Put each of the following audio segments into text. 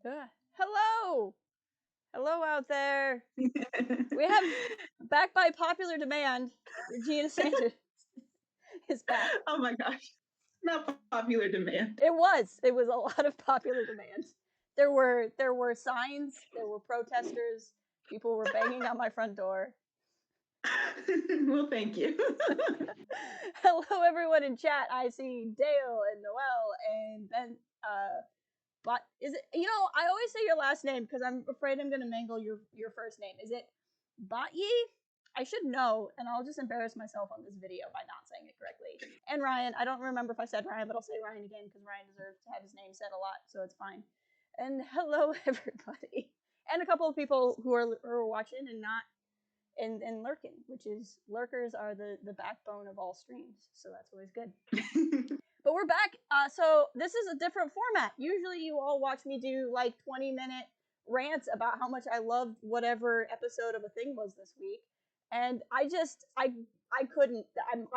Hello! Hello out there. We have, back by popular demand, Regina Sanders is back. Oh my gosh. Not popular demand. It was a lot of popular demand. There were signs, there were protesters, people were banging on my front door. Well, thank you. Hello everyone in chat. I see Dale and Noel and Ben. But is it? I always say your last name because I'm afraid I'm gonna mangle your first name. Is it Batyi? I should know, and I'll just embarrass myself on this video by not saying it correctly. And Ryan, I don't remember if I said Ryan, but I'll say Ryan again because Ryan deserves to have his name said a lot, so it's fine. And hello everybody, and a couple of people who are watching and not and lurking, which is lurkers are the backbone of all streams, so that's always good. But we're back. So this is a different format. Usually you all watch me do like 20-minute rants about how much I loved whatever episode of a thing was this week. And I couldn't.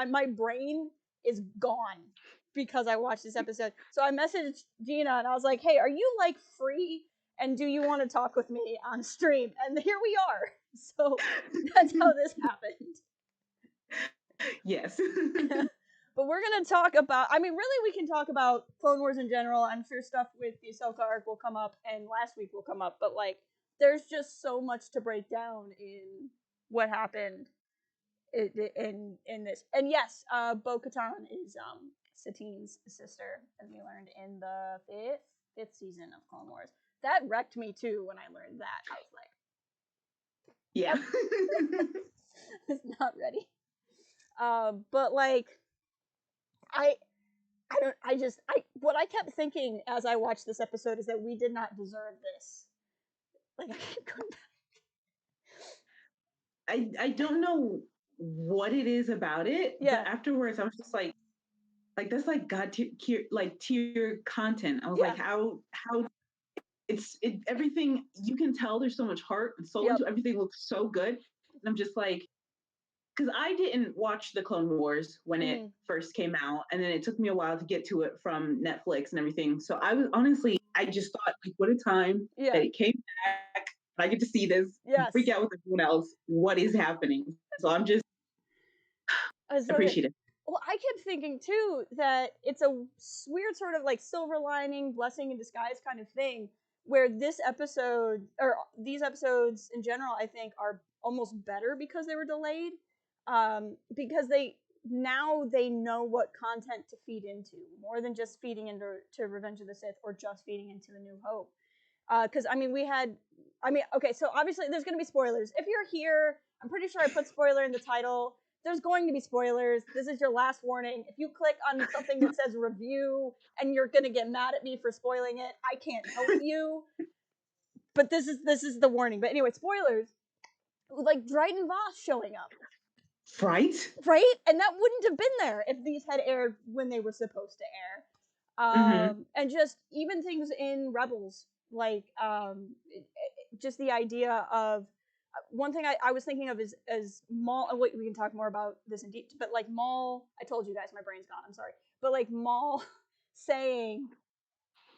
My brain is gone because I watched this episode. So I messaged Gina and I was like, hey, are you like free? And do you want to talk with me on stream? And here we are. So that's how this happened. Yes. But we're going to talk about, really we can talk about Clone Wars in general. I'm sure stuff with the Ahsoka arc will come up and last week will come up, but like there's just so much to break down in what happened in this. And yes, Bo-Katan is Satine's sister, as we learned in the fifth season of Clone Wars. That wrecked me too when I learned that. I was like, yeah. I was not ready. But like what I kept thinking as I watched this episode is that we did not deserve this. Like, I keep going back. I don't know what it is about it, but afterwards I was just like that's like God tier content. I was like, how everything, you can tell there's so much heart and soul into everything, looks so good. And I'm just like, because I didn't watch the Clone Wars when it first came out, and then it took me a while to get to it from Netflix and everything. So I just thought, like, what a time that it came back. I get to see this, freak out with everyone else. What is happening? So I'm just appreciative. Well, I kept thinking too that it's a weird sort of like silver lining, blessing in disguise kind of thing, where this episode, or these episodes in general, I think are almost better because they were delayed. Because they know what content to feed into, more than just feeding into Revenge of the Sith or just feeding into A New Hope. Because okay, so obviously there's going to be spoilers. If you're here, I'm pretty sure I put spoiler in the title. There's going to be spoilers. This is your last warning. If you click on something that says review and you're going to get mad at me for spoiling it, I can't help you. But this is the warning. But anyway, spoilers. Like Dryden Voss showing up. Right? And that wouldn't have been there if these had aired when they were supposed to air. And just even things in Rebels, like just the idea of one thing I was thinking of is Maul. We can talk more about this in detail, but like Maul, I told you guys my brain's gone. I'm sorry, but like Maul saying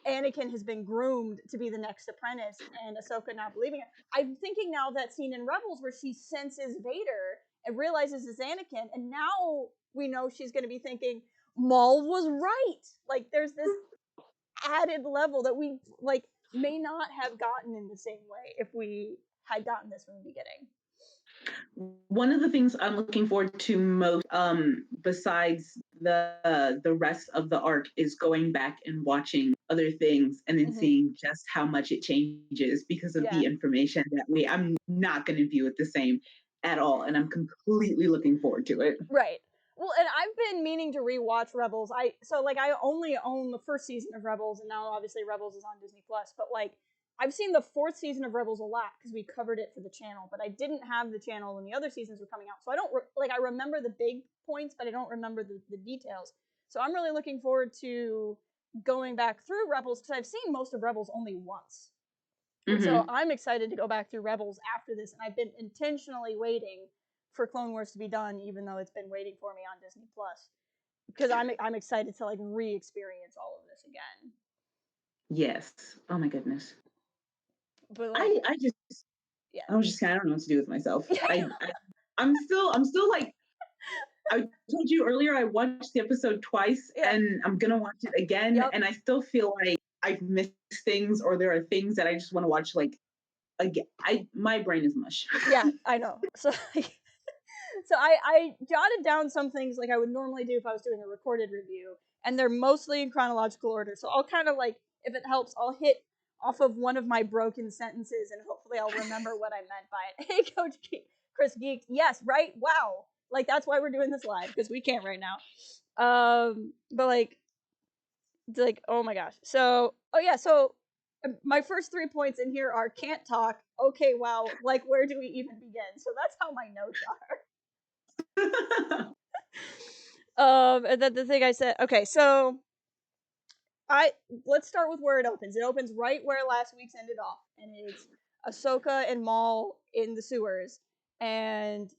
Anakin has been groomed to be the next apprentice, and Ahsoka not believing it. I'm thinking now that scene in Rebels where she senses Vader and realizes it's Anakin, and now we know she's going to be thinking Maul was right. Like there's this added level that we like may not have gotten in the same way if we had gotten this from the beginning. One of the things I'm looking forward to most, besides the rest of the arc, is going back and watching other things and then seeing just how much it changes because of the information that I'm not going to view it the same at all, and I'm completely looking forward to it. Right. Well, and I've been meaning to rewatch Rebels. I only own the first season of Rebels, and now obviously Rebels is on Disney Plus. But like, I've seen the fourth season of Rebels a lot because we covered it for the channel. But I didn't have the channel when the other seasons were coming out, so I don't I remember the big points, but I don't remember the details. So I'm really looking forward to going back through Rebels because I've seen most of Rebels only once. So I'm excited to go back through Rebels after this, and I've been intentionally waiting for Clone Wars to be done, even though it's been waiting for me on Disney Plus, because I'm excited to like re-experience all of this again. Yes. Oh my goodness. But like, I just yeah. I was just kind of, I don't know what to do with myself. I'm still like, I told you earlier, I watched the episode twice Yeah. and I'm going to watch it again. Yep. And I still feel like I've missed things, or there are things that I just want to watch like again. My brain is mush. Yeah, I know. So so I jotted down some things like I would normally do if I was doing a recorded review, and they're mostly in chronological order. So I'll kind of like, if it helps, I'll hit off of one of my broken sentences, and hopefully I'll remember what I meant by it. Hey, Coach Chris Geek. Yes, right? Wow. Like, that's why we're doing this live, because we can't right now. But like, oh my gosh. So, oh yeah, so my first 3 points in here are can't talk, okay, wow, like, where do we even begin? So that's how my notes are. And then the thing I said, okay, so let's start with where it opens. It opens right where last week's ended off, and it's Ahsoka and Maul in the sewers, and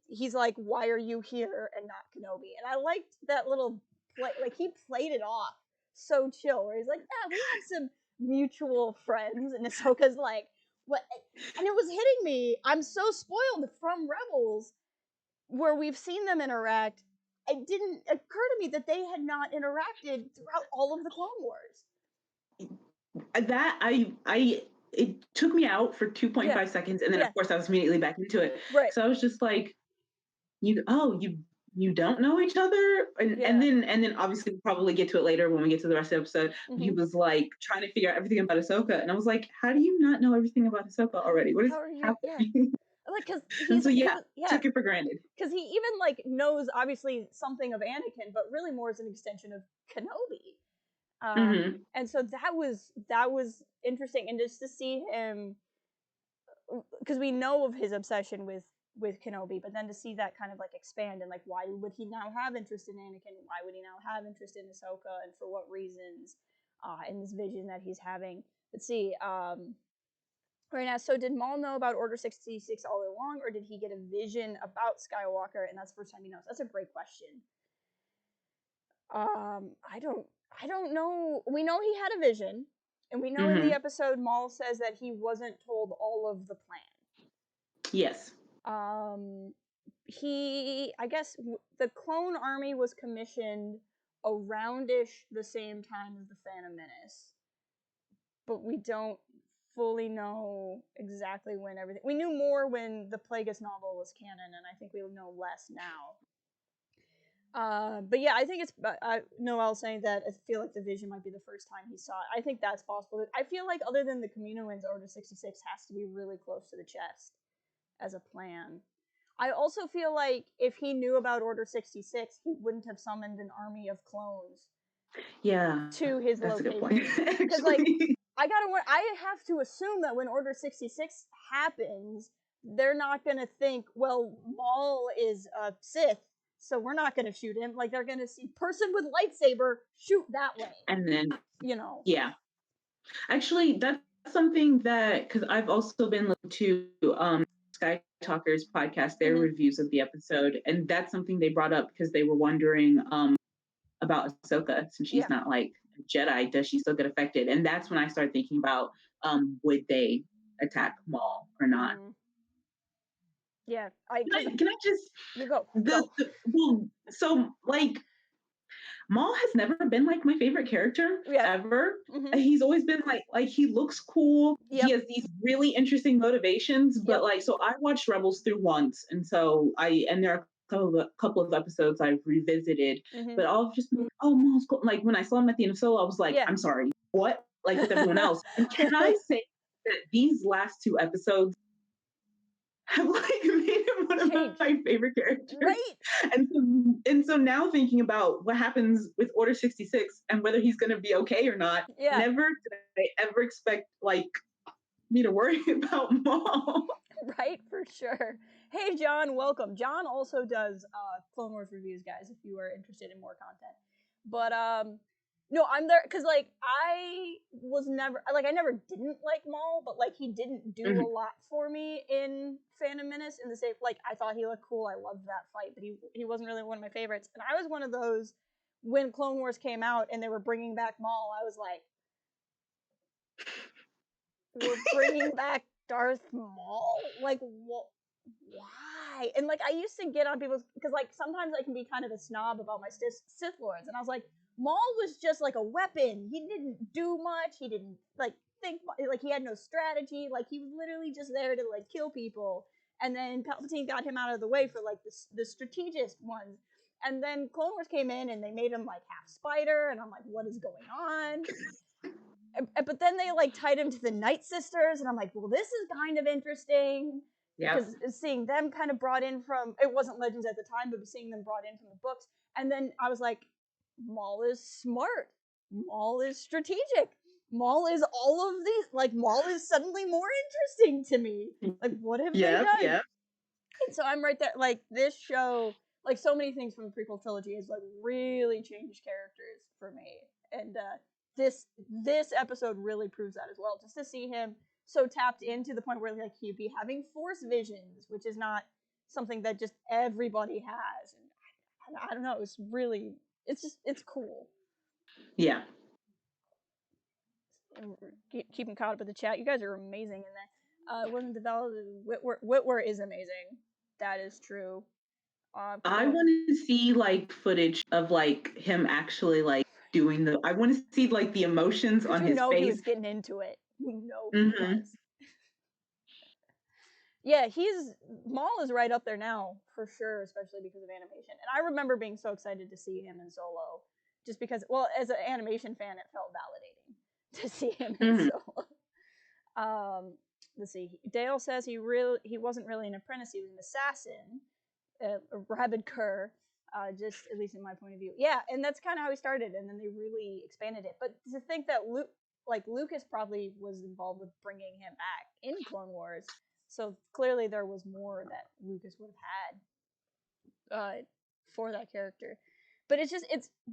he's like, "Why are you here and not Kenobi?" And I liked that little play, like he played it off so chill, where he's like, "Yeah, we have some mutual friends," and Ahsoka's like, "What?" And it was hitting me. I'm so spoiled from Rebels, where we've seen them interact. It didn't occur to me that they had not interacted throughout all of the Clone Wars. That I it took me out for 2.5 seconds, and then of course I was immediately back into it. Right. So I was just like, you don't know each other, and then obviously we'll probably get to it later when we get to the rest of the episode. Mm-hmm. He was like trying to figure out everything about Ahsoka, and I was like, how do you not know everything about Ahsoka already? What is happening? Yeah. Like, because he's so took it for granted. Because he even like knows obviously something of Anakin, but really more as an extension of Kenobi. And so that was interesting, and just to see him, because we know of his obsession with Kenobi, but then to see that kind of like expand, and like, why would he now have interest in Anakin? Why would he now have interest in Ahsoka, and for what reasons? In this vision that he's having. Let's see. Right now, so did Maul know about Order 66 all along, or did he get a vision about Skywalker, and that's the first time he knows? That's a great question. I don't know. We know he had a vision, and we know in the episode Maul says that he wasn't told all of the plan. Yes. I guess the clone army was commissioned aroundish the same time as the Phantom Menace, but we don't fully know exactly when everything. We knew more when the Plagueis novel was canon, and I think we know less now. But yeah, I think it's Noel saying that I feel like the vision might be the first time he saw it. I think that's possible. I feel like other than the Kaminoans, Order 66 has to be really close to the chest as a plan. I also feel like if he knew about Order 66, he wouldn't have summoned an army of clones. Yeah, to his that's location. A good point. Because like I have to assume that when Order 66 happens, they're not gonna think, well, Maul is a Sith, so we're not gonna shoot him. Like, they're gonna see person with lightsaber, shoot that way. And then Yeah. Actually, that's something that, because I've also been listening to Sky Talkers podcast, their reviews of the episode, and that's something they brought up because they were wondering about Ahsoka, since she's not like a Jedi, does she still get affected? And that's when I started thinking about would they attack Maul or not? Yeah, can I just you go. Well, so like Maul has never been like my favorite character ever. He's always been like he looks cool. He has these really interesting motivations, but like, so I watched Rebels through once, and so there are a couple of episodes I've revisited, but I'll just be like, oh, Maul's cool. Like when I saw him at the end of Solo, I was like, I'm sorry, what? Like with everyone else. And can I say that these last 2 episodes have like made him one of my favorite characters. Right. And so now thinking about what happens with Order 66 and whether he's going to be okay or not, never did I ever expect like me to worry about Maul. Right, for sure. Hey, John, welcome. John also does Clone Wars reviews, guys, if you are interested in more content. But no, I'm there because like I never didn't like Maul, but like he didn't do a lot for me in Phantom Menace. In the same, like I thought he looked cool, I loved that fight, but he wasn't really one of my favorites. And I was one of those when Clone Wars came out and they were bringing back Maul. I was like, We're bringing back Darth Maul? Like, why? And like, I used to get on people's, because like sometimes I can be kind of a snob about my Sith Lords, and I was like, Maul was just like a weapon. He didn't do much. He didn't like think, like he had no strategy. Like he was literally just there to like kill people. And then Palpatine got him out of the way for like the strategist ones. And then Clone Wars came in and they made him like half spider, and I'm like, what is going on? But then they like tied him to the Night Sisters, and I'm like, well, this is kind of interesting. Yep. Because seeing them kind of brought in from, it wasn't Legends at the time, but seeing them brought in from the books. And then I was like, Maul is smart. Maul is strategic. Maul is all of these. Like, Maul is suddenly more interesting to me. Like, what have they done? Yeah. And so I'm right there. Like, this show, like so many things from the prequel trilogy, has like really changed characters for me. And this episode really proves that as well. Just to see him so tapped into the point where like he'd be having force visions, which is not something that just everybody has. And I don't know, it's really, it's cool. Yeah. Keeping caught up with the chat. You guys are amazing in that. Wasn't developed. Whitwer is amazing. That is true. I want to see like footage of like him actually like doing the. I want to see like the emotions on his face. He was getting into it. He was. Yeah, Maul is right up there now for sure, especially because of animation. And I remember being so excited to see him in Solo, just because, well, as an animation fan, it felt validating to see him in Solo. Let's see. Dale says he wasn't really an apprentice; he was an assassin, a rabid cur. Just at least in my point of view, yeah, and that's kind of how he started, and then they really expanded it. But to think that Lucas probably was involved with bringing him back in Clone Wars. So clearly there was more that Lucas would have had for that character. But it's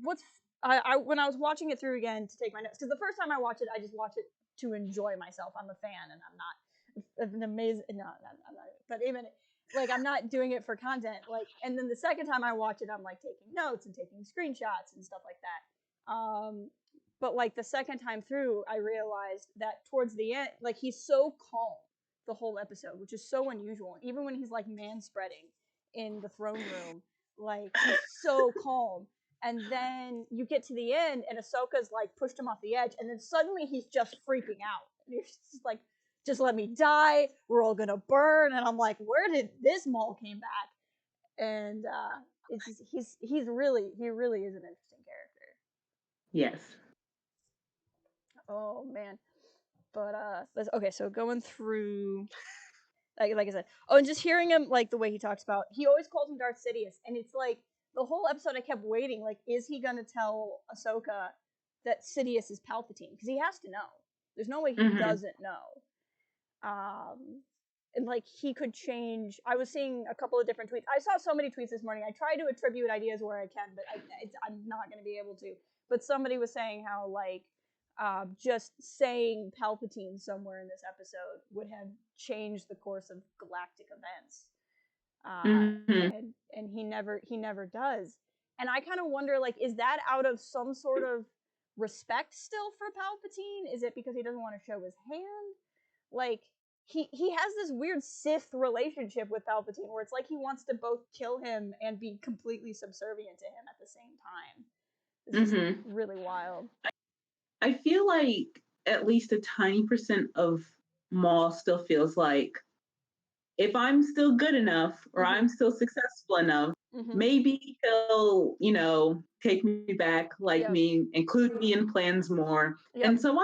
what's when I was watching it through again to take my notes, because the first time I watched it, I just watched it to enjoy myself. I'm a fan, and I'm not an amazing. No, I'm not. But even like I'm not doing it for content. Like, and then the second time I watch it, I'm like taking notes and taking screenshots and stuff like that. But like the second time through, I realized that towards the end, like he's so calm the whole episode, which is so unusual. Even when he's like man-spreading in the throne room, like he's so calm. And then you get to the end, and Ahsoka's like pushed him off the edge, and then suddenly he's just freaking out. And he's just like, "Just let me die. We're all gonna burn." And I'm like, "Where did this Maul came back?" And it's just, he really is an interesting character. Yes. Oh man. But okay, so going through, like I said, and just hearing him, like the way he talks about, he always calls him Darth Sidious, and it's like the whole episode I kept waiting, like, is he gonna tell Ahsoka that Sidious is Palpatine? Because he has to know. There's no way he doesn't know. And like he could change. I was seeing a couple of different tweets. I saw so many tweets this morning. I try to attribute ideas where I can, but I'm not going to be able to. But somebody was saying how like just saying Palpatine somewhere in this episode would have changed the course of galactic events. And he never does. And I kind of wonder, like, is that out of some sort of respect still for Palpatine? Is it because he doesn't want to show his hand? Like, he has this weird Sith relationship with Palpatine where it's like he wants to both kill him and be completely subservient to him at the same time. It's just really wild. I feel like at least a tiny percent of Maul still feels like if I'm still good enough or I'm still successful enough, maybe he'll, take me back, like me, include me in plans more. And so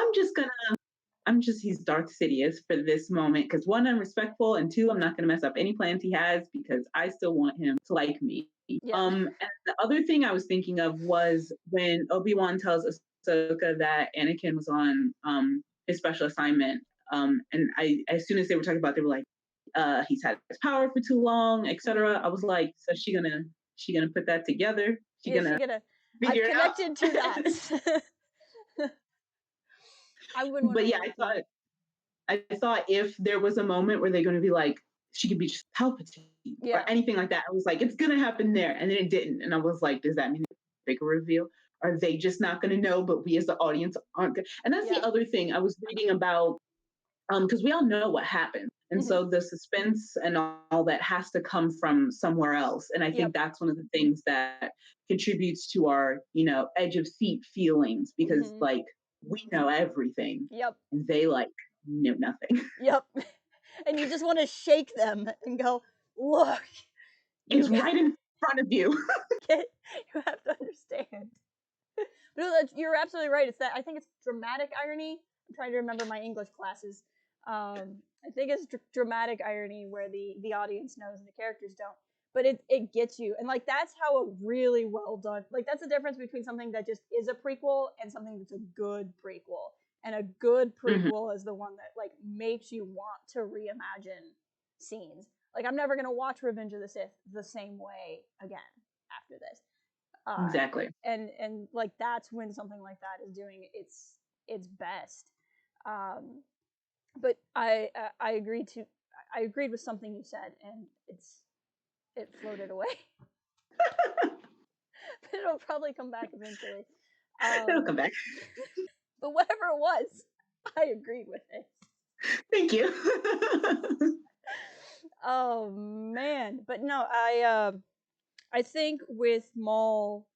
he's Darth Sidious for this moment because one, I'm respectful, and two, I'm not going to mess up any plans he has because I still want him to like me. And the other thing I was thinking of was when Obi-Wan tells Ahsoka that Anakin was on his special assignment. And as soon as they were talking about it, they were like, he's had his power for too long, etc. I was like, so she gonna put that together? She gonna figure it out? I've connected to that. I wouldn't. But yeah, I thought if there was a moment where they're going to be like, she could be just Palpatine or anything like that, I was like, it's going to happen there. And then it didn't. And I was like, does that mean a bigger reveal? are they just not going to know, but we as the audience aren't good? And that's the other thing I was reading about, because we all know what happened. And so the suspense and all that has to come from somewhere else. And I think that's one of the things that contributes to our, edge of seat feelings, because like we know everything. Yep. And they like know nothing. Yep. And you just want to shake them and go, look. It's right in front of you. You have to understand. But you're absolutely right. It's that, I think it's dramatic irony. I'm trying to remember my English classes. I think it's dramatic irony where the audience knows and the characters don't. But it gets you. And like that's how a really well done, like that's the difference between something that just is a prequel and something that's a good prequel. And a good prequel is the one that like makes you want to reimagine scenes. Like I'm never gonna watch Revenge of the Sith the same way again after this. Exactly. And like that's when something like that is doing its best. But I agreed with something you said, and it floated away. But it'll probably come back eventually. It'll come back. But whatever it was, I agreed with it. Thank you. Oh man, but no, I think with Maul,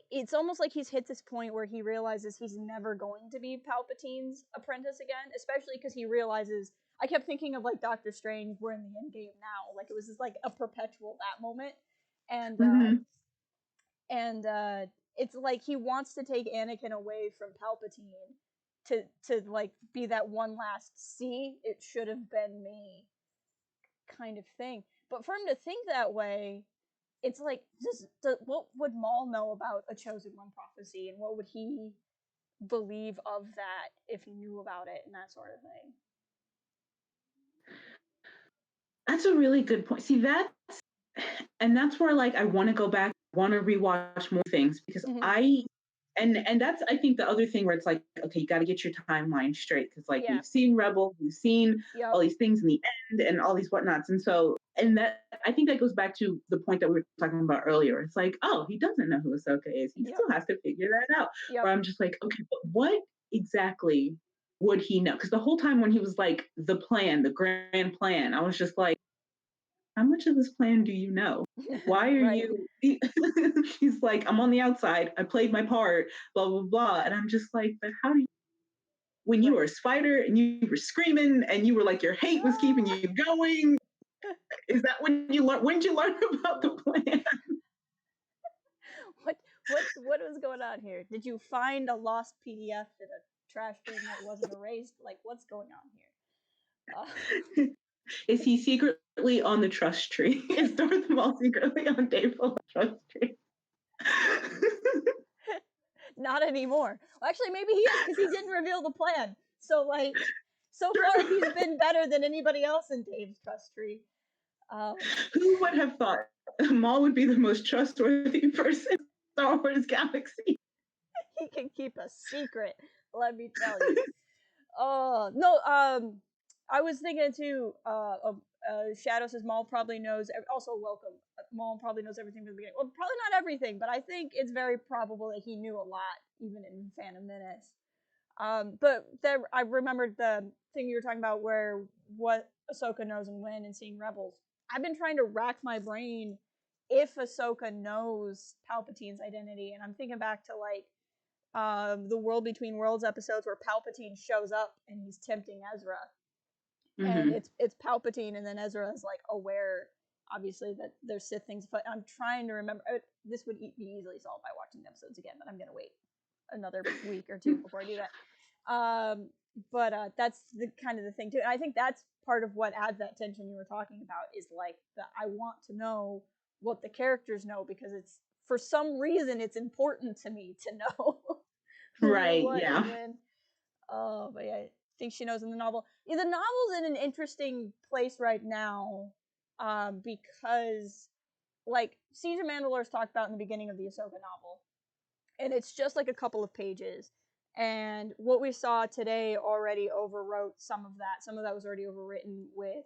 it's almost like he's hit this point where he realizes he's never going to be Palpatine's apprentice again, especially because he realizes. I kept thinking of like Doctor Strange, we're in the Endgame now, like it was just like a perpetual that moment, and it's like he wants to take Anakin away from Palpatine to like be that one last see, it should have been me kind of thing. But for him to think that way, it's like, what would Maul know about a chosen one prophecy, and what would he believe of that if he knew about it and that sort of thing? That's a really good point. See, that's where like I want to go back, want to rewatch more things, because and that's I think the other thing where it's like, okay, you got to get your timeline straight, because like we've seen Rebels, we've seen all these things in the end and all these whatnots, and so that I think that goes back to the point that we were talking about earlier. It's like, oh, he doesn't know who Ahsoka is. He still has to figure that out. Where I'm just like, okay, but what exactly would he know? Because the whole time when he was like the plan, the grand plan, I was just like, how much of this plan do you know? Why are you? He's like, I'm on the outside. I played my part, blah, blah, blah. And I'm just like, but how do you, when you were a spider and you were screaming and you were like, your hate was keeping you going. Is that when you learn? When did you learn about the plan? What was going on here? Did you find a lost PDF in a trash bin that wasn't erased? Like, what's going on here? Is he secretly on the trust tree? Is Darth Maul secretly on Dave Filoni's trust tree? Not anymore. Well, actually, maybe he is, because he didn't reveal the plan. So, like, so far he's been better than anybody else in Dave's trust tree. Who would have thought Maul would be the most trustworthy person in Star Wars galaxy? He can keep a secret, let me tell you. Oh no, I was thinking too. Shadow says Maul probably knows. Also, welcome. Maul probably knows everything from the beginning. Well, probably not everything, but I think it's very probable that he knew a lot, even in Phantom Menace. But there, I remembered the thing you were talking about, where what Ahsoka knows and when, and seeing Rebels. I've been trying to rack my brain if Ahsoka knows Palpatine's identity, and I'm thinking back to like the World Between Worlds episodes where Palpatine shows up and he's tempting Ezra, and it's Palpatine, and then Ezra is like aware, obviously, that there's Sith things. But I'm trying to remember. This would be easily solved by watching the episodes again, but I'm gonna wait another week or two before I do that. But that's the kind of the thing too, and I think that's part of what adds that tension you were talking about, is like I want to know what the characters know, because it's, for some reason, it's important to me to know. Right. Yeah. Oh, but yeah, I think she knows in the novel. Yeah, the novel's in an interesting place right now, because like Siege of Mandalore is talked about in the beginning of the Ahsoka novel, and it's just like a couple of pages. And what we saw today already overwrote some of that. Some of that was already overwritten with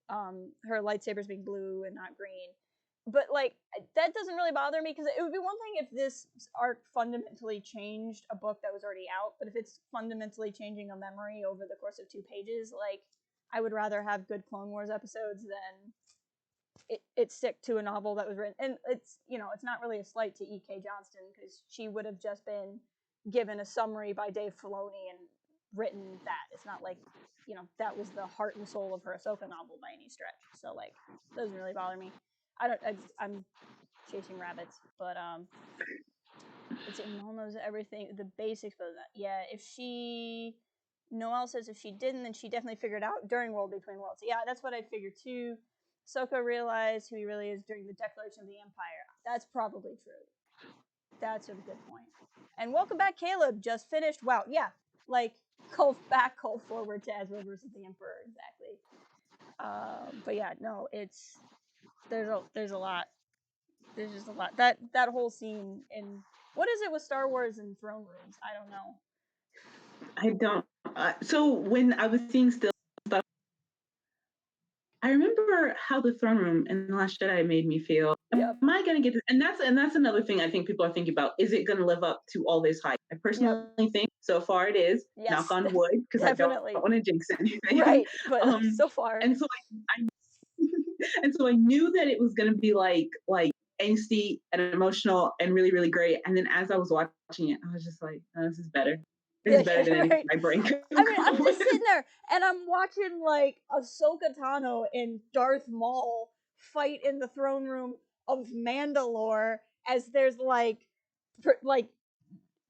her lightsabers being blue and not green. but like that doesn't really bother me, because it would be one thing if this arc fundamentally changed a book that was already out, but if it's fundamentally changing a memory over the course of 2 pages, like I would rather have good Clone Wars episodes than it stick to a novel that was written. And it's, you know, it's not really a slight to E.K. Johnston, because she would have just been given a summary by Dave Filoni and written that. It's not like, you know, that was the heart and soul of her Ahsoka novel by any stretch. So like, it doesn't really bother me. I'm chasing rabbits, but let's see. Mom knows everything, the basics of that. Yeah, if she, Noelle says if she didn't, then she definitely figured out during World Between Worlds. Yeah, that's what I figured too. Ahsoka realized who he really is during the Declaration of the Empire. That's probably true. That's a good point. And welcome back, Caleb. Just finished. Wow, yeah, like call back, call forward to Ezra versus the Emperor, exactly. But yeah, no, it's there's a lot. There's just a lot. That whole scene in, what is it with Star Wars and throne rooms? I don't know. I don't. So when I was seeing still stuff, I remember how the throne room in The Last Jedi made me feel. Yep. Am I going to get this? And that's another thing I think people are thinking about. Is it going to live up to all this hype? I personally think so far it is. Yes, knock on wood, because I don't want to jinx anything. Right, but so far. And so I and so I knew that it was going to be like angsty and emotional and really, really great. And then as I was watching it, I was just like, oh, this is better. This is better than anything my brain could I mean, I'm just sitting there and I'm watching like Ahsoka Tano and Darth Maul fight in the throne room of Mandalore, as there's like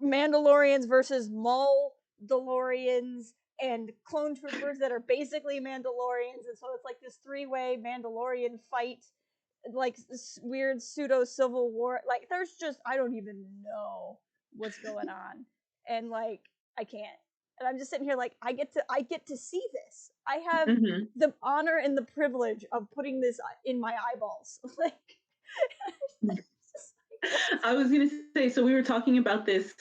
Mandalorians versus Maul Mandalorians and clone troopers that are basically Mandalorians, and so it's like this 3-way Mandalorian fight, like this weird pseudo civil war. Like there's just, I don't even know what's going on, and like I can't. And I'm just sitting here like I get to see this. I have the honor and the privilege of putting this in my eyeballs. Like I was gonna say, so we were talking about this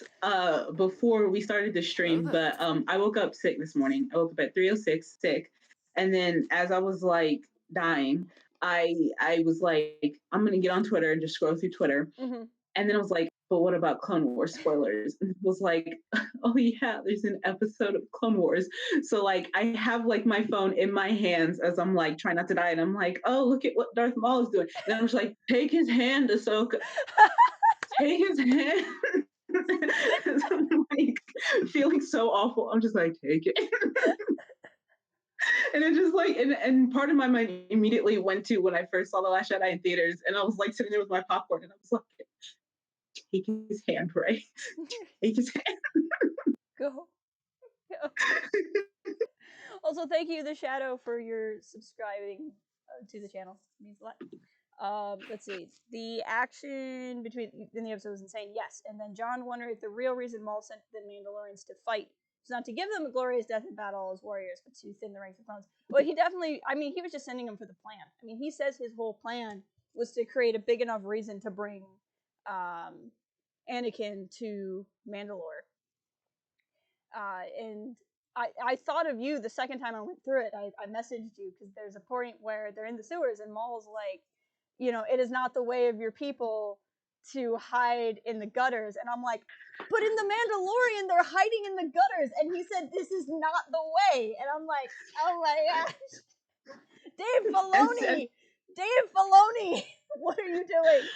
before we started the stream, but I woke up sick this morning. I woke up at 3:06 sick, and then as I was like dying, I was like, I'm gonna get on Twitter and just scroll through Twitter, and then I was like, but what about Clone Wars spoilers? And it was like, oh yeah, there's an episode of Clone Wars. So like I have like my phone in my hands as I'm like trying not to die, and I'm like, oh, look at what Darth Maul is doing. And I'm just like, take his hand, Ahsoka. Take his hand. I'm like feeling so awful. I'm just like, take it. And it just like, and part of my mind immediately went to when I first saw The Last Jedi in theaters, and I was like sitting there with my popcorn, and I was like, take his hand, right? Take his hand. Go. Also, thank you, The Shadow, for your subscribing to the channel. It means a lot. Let's see. The action in the episode was insane. Yes. And then John wondered if the real reason Maul sent the Mandalorians to fight was not to give them a glorious death in battle as warriors, but to thin the ranks of clones. Well, he definitely, I mean, he was just sending them for the plan. I mean, he says his whole plan was to create a big enough reason to bring Anakin to Mandalore. And I thought of you the second time I went through it. I messaged you because there's a point where they're in the sewers and Maul's like, you know, it is not the way of your people to hide in the gutters. And I'm like, but in The Mandalorian, they're hiding in the gutters. And he said, this is not the way. And I'm like, oh my gosh. Dave Filoni! Dave Filoni! What are you doing?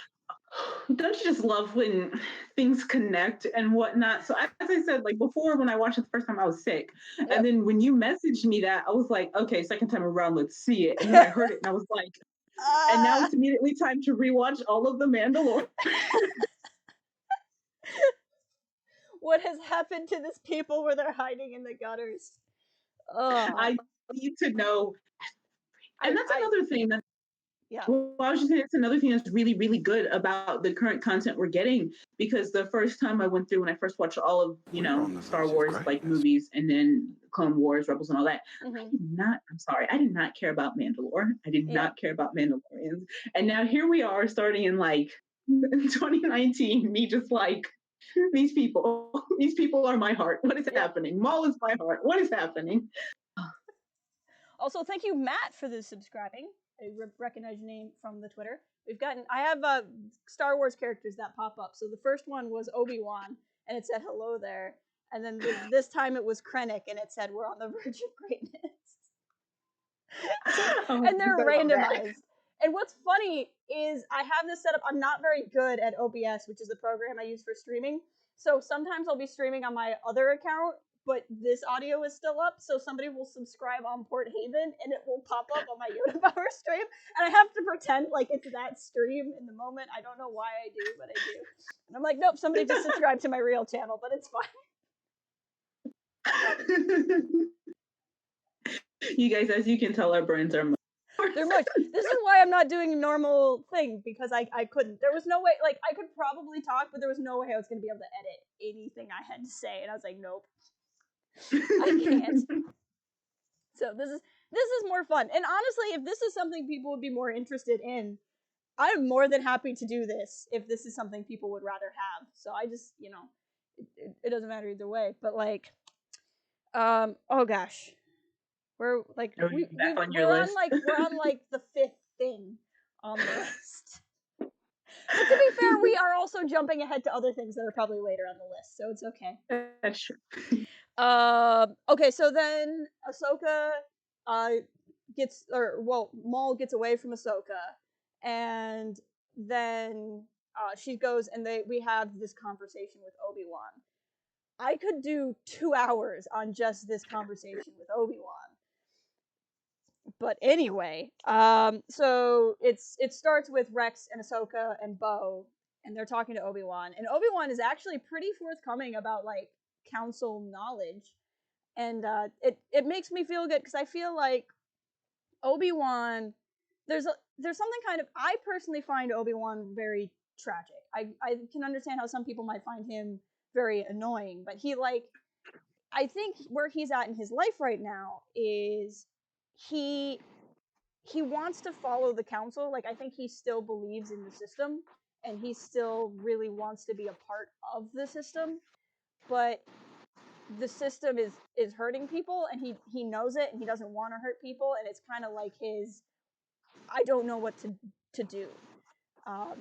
Don't you just love when things connect and whatnot? So as I said, like before, when I watched it the first time, I was sick. And then when you messaged me that, I was like, okay, second time around, let's see it. And then I heard it and I was like, and now it's immediately time to rewatch all of The Mandalore. What has happened to this people where they're hiding in the gutters? I need to know. And that's another thing that, well, I was just saying, it's another thing that's really, really good about the current content we're getting. Because the first time I went through, when I first watched all of, you know, Star Wars like movies and then Clone Wars, Rebels, and all that, I did not care about Mandalore. I did not care about Mandalorians. And now here we are, starting in like 2019. Me just like, these people are my heart. What is happening? Maul is my heart. What is happening? Also, thank you, Matt, for the subscribing recognize your name from the Twitter. I have Star Wars characters that pop up. So the first one was Obi-Wan, and it said hello there. And then this time it was Krennic, and it said we're on the verge of greatness. And they're randomized. And what's funny is I have this set up. I'm not very good at OBS, which is the program I use for streaming. So sometimes I'll be streaming on my other account, but this audio is still up. So somebody will subscribe on Port Haven, and it will pop up on my Yoda Power stream. And I have to pretend like it's that stream in the moment. I don't know why I do, but I do. And I'm like, nope, somebody just subscribed to my real channel, but it's fine. You guys, as you can tell, our brains are they're much. This is why I'm not doing a normal thing, because I couldn't. There was no way, like, I could probably talk, but there was no way I was going to be able to edit anything I had to say, and I was like, nope, I can't. So this is more fun, and honestly, if this is something people would be more interested in, I'm more than happy to do this if this is something people would rather have. So I just, it doesn't matter either way, but like, oh gosh. We're like we're on like the 5th thing on the list. But to be fair, we are also jumping ahead to other things that are probably later on the list, so it's okay. That's true. Okay, so then Ahsoka Maul gets away from Ahsoka, and then she goes and we have this conversation with Obi-Wan. I could do 2 hours on just this conversation with Obi-Wan. But anyway, so it starts with Rex and Ahsoka and Bo, and they're talking to Obi-Wan, and Obi-Wan is actually pretty forthcoming about like council knowledge, and it makes me feel good because I feel like Obi-Wan, there's something kind of, I personally find Obi-Wan very tragic. I can understand how some people might find him very annoying, but I think where he's at in his life right now is he wants to follow the council. Like, I think he still believes in the system, and he still really wants to be a part of the system, but the system is hurting people, and he knows it, and he doesn't want to hurt people, and it's kind of like his, I don't know what to do.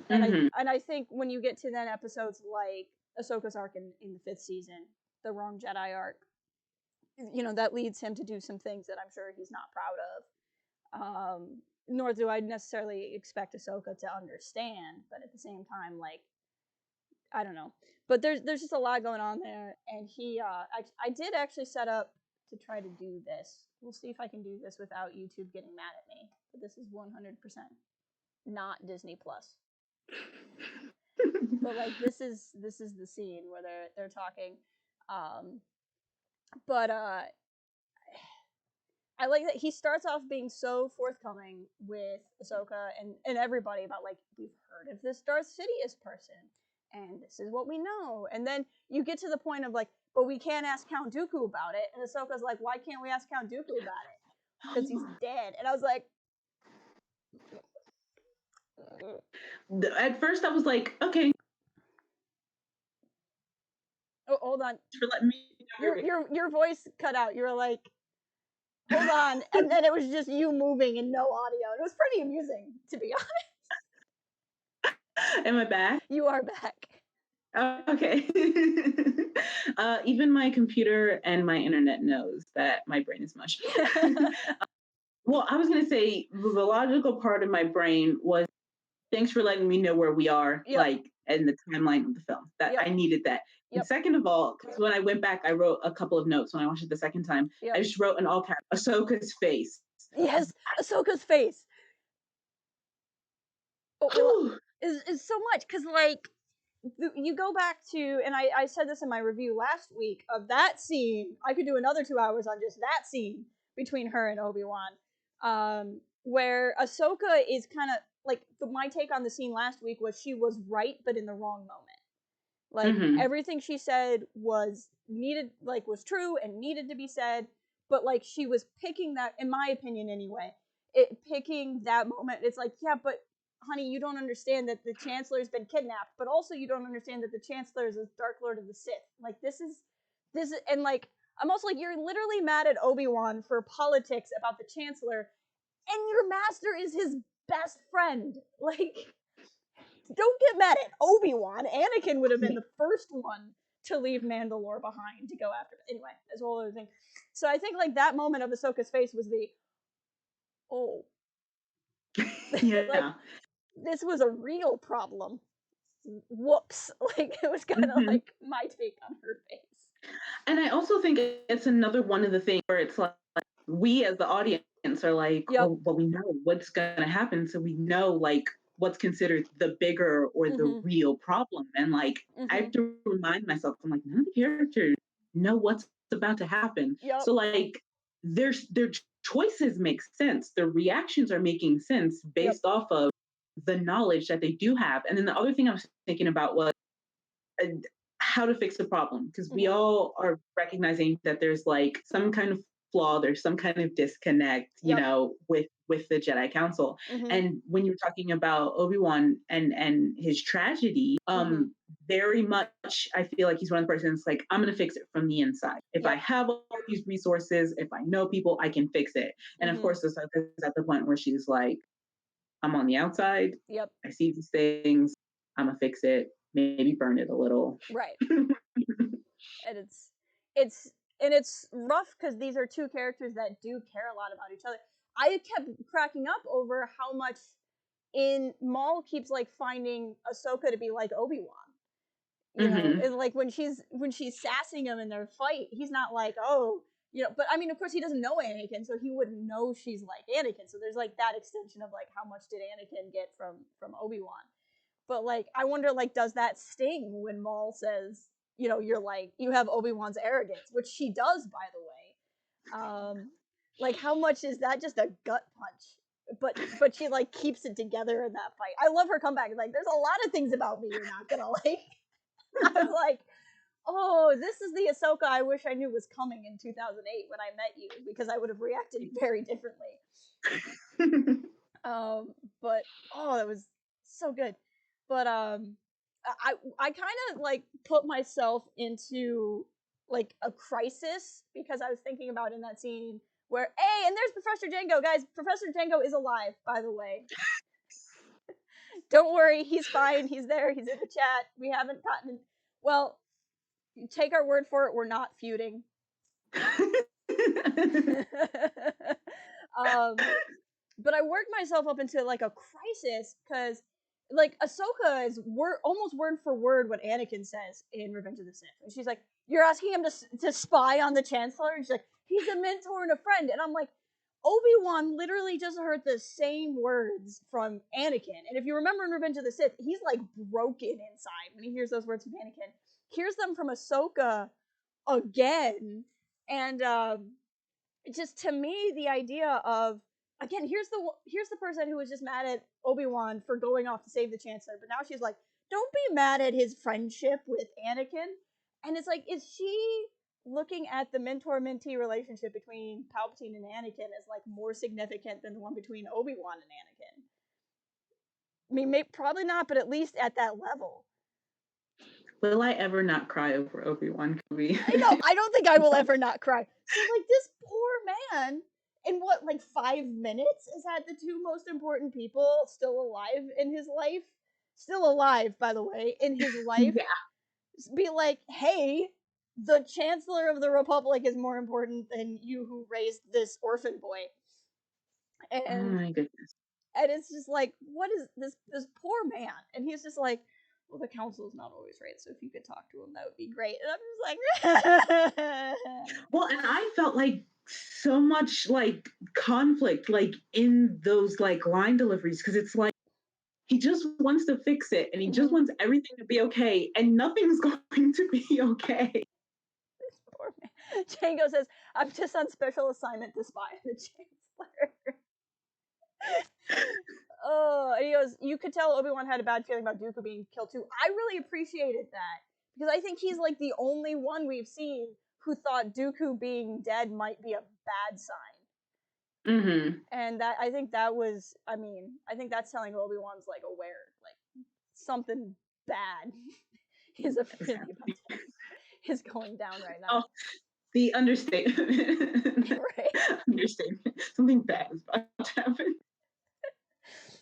And I think when you get to then episodes like Ahsoka's arc in the 5th season, the Wrong Jedi arc, that leads him to do some things that I'm sure he's not proud of. Nor do I necessarily expect Ahsoka to understand, but at the same time, like, I don't know. But there's just a lot going on there, and I did actually set up to try to do this. We'll see if I can do this without YouTube getting mad at me. But this is 100% not Disney Plus. But like, this is the scene where they're talking. But I like that he starts off being so forthcoming with Ahsoka and everybody about, like, we've heard of this Darth Sidious person, and this is what we know. And then you get to the point of, like, but we can't ask Count Dooku about it. And Ahsoka's like, why can't we ask Count Dooku about it? Because he's dead. And I was like... At first I was like, okay. Oh, hold on. For letting me your voice cut out. You were like, hold on. And then it was just you moving and no audio. It was pretty amusing, to be honest. Am I back? You are back. Okay. Even my computer and my internet knows that my brain is mush. Well, I was going to say the logical part of my brain was, thanks for letting me know where we are, like, in the timeline of the film. That I needed that. And second of all, because when I went back, I wrote a couple of notes when I watched it the second time. I just wrote in all caps, Ahsoka's face. Yes, Ahsoka's face. Is so much, because, like, you go back to, and I said this in my review last week, of that scene. I could do another 2 hours on just that scene between her and Obi-Wan, where Ahsoka is kind of, like, my take on the scene last week was she was right, but in the wrong moment. Like, everything she said was true and needed to be said, but, like, she was picking that, in my opinion anyway, picking that moment. It's like, yeah, but honey, you don't understand that the Chancellor's been kidnapped, but also you don't understand that the Chancellor is a Dark Lord of the Sith. Like, this is, and, like, I'm also like, you're literally mad at Obi-Wan for politics about the Chancellor, and your master is his best friend. Like, don't get mad at Obi-Wan. Anakin would have been the first one to leave Mandalore behind to go after. Anyway, that's a whole other thing. So I think like that moment of Ahsoka's face was the, oh, Yeah. like this was a real problem. Whoops. Like it was kind of like my take on her face. And I also think it's another one of the things where it's like we as the audience are like, well, we know what's gonna happen, so we know like what's considered the bigger or the real problem. And like I have to remind myself, I'm like, none of the characters know what's about to happen. So like their choices make sense. Their reactions are making sense based off of the knowledge that they do have. And then the other thing I was thinking about was how to fix the problem, because we all are recognizing that there's like some kind of flaw, there's some kind of disconnect, you know, with the Jedi Council. And when you're talking about Obi-Wan and his tragedy, very much I feel like he's one of the persons like, I'm gonna fix it from the inside. If I have all these resources, if I know people, I can fix it. And of course, this is at the point where she's like, I'm on the outside. I see these things. I'm gonna fix it. Maybe burn it a little. Right. And it's rough because these are two characters that do care a lot about each other. I kept cracking up over how much in Maul keeps like finding Ahsoka to be like Obi-Wan. You know, and like when she's sassing him in their fight, he's not like, oh, you know, but I mean, of course, he doesn't know Anakin, so he wouldn't know she's like Anakin. So there's like that extension of like how much did Anakin get from Obi-Wan. But like, I wonder, like, does that sting when Maul says, you know, you're like, you have Obi-Wan's arrogance, which she does, by the way. Like, how much is that just a gut punch? But she like keeps it together in that fight. I love her comeback. Like, there's a lot of things about me you're not gonna like. I'm like, oh, this is the Ahsoka I wish I knew was coming in 2008 when I met you, because I would have reacted very differently. But oh, that was so good. But I kind of like put myself into like a crisis, because I was thinking about in that scene where, hey, and there's Professor Jango, guys. Professor Jango is alive, by the way. Don't worry, he's fine. He's there. He's in the chat. We haven't gotten. Well, take our word for it. We're not feuding. But I worked myself up into like a crisis, because like Ahsoka is almost word for word what Anakin says in Revenge of the Sith. And she's like, "You're asking him to spy on the Chancellor?" And she's like, "He's a mentor and a friend." And I'm like, Obi-Wan literally just heard the same words from Anakin. And if you remember in Revenge of the Sith, he's like broken inside when he hears those words from Anakin. Hears them from Ahsoka again. And just to me, the idea of, again, here's the person who was just mad at Obi-Wan for going off to save the Chancellor, but now she's like, don't be mad at his friendship with Anakin. And it's like, is she looking at the mentor-mentee relationship between Palpatine and Anakin as like more significant than the one between Obi-Wan and Anakin? I mean, maybe, probably not, but at least at that level. Will I ever not cry over Obi-Wan Kenobi? I know, I don't think I will ever not cry. So like, this poor man, in what, like 5 minutes, has had the two most important people still alive in his life, still alive, by the way, in his life, be like, hey, the Chancellor of the Republic is more important than you who raised this orphan boy. And, oh my goodness. And it's just like, what is this poor man? And he's just like, well, the council is not always right, so if you could talk to him, that would be great. And I'm just like, well, and I felt like so much like conflict, like in those like line deliveries, because it's like he just wants to fix it, and he just wants everything to be okay, and nothing's going to be okay. Poor man. Django says, I'm just on special assignment to spy on the Chancellor. Oh, and he goes, you could tell Obi-Wan had a bad feeling about Dooku being killed too. I really appreciated that, because I think he's like the only one we've seen who thought Dooku being dead might be a bad sign. And that, I think that was, I mean, I think that's telling Obi-Wan's like aware, like something bad is going down right now. The understatement. Right. Understatement. Something bad is about to happen.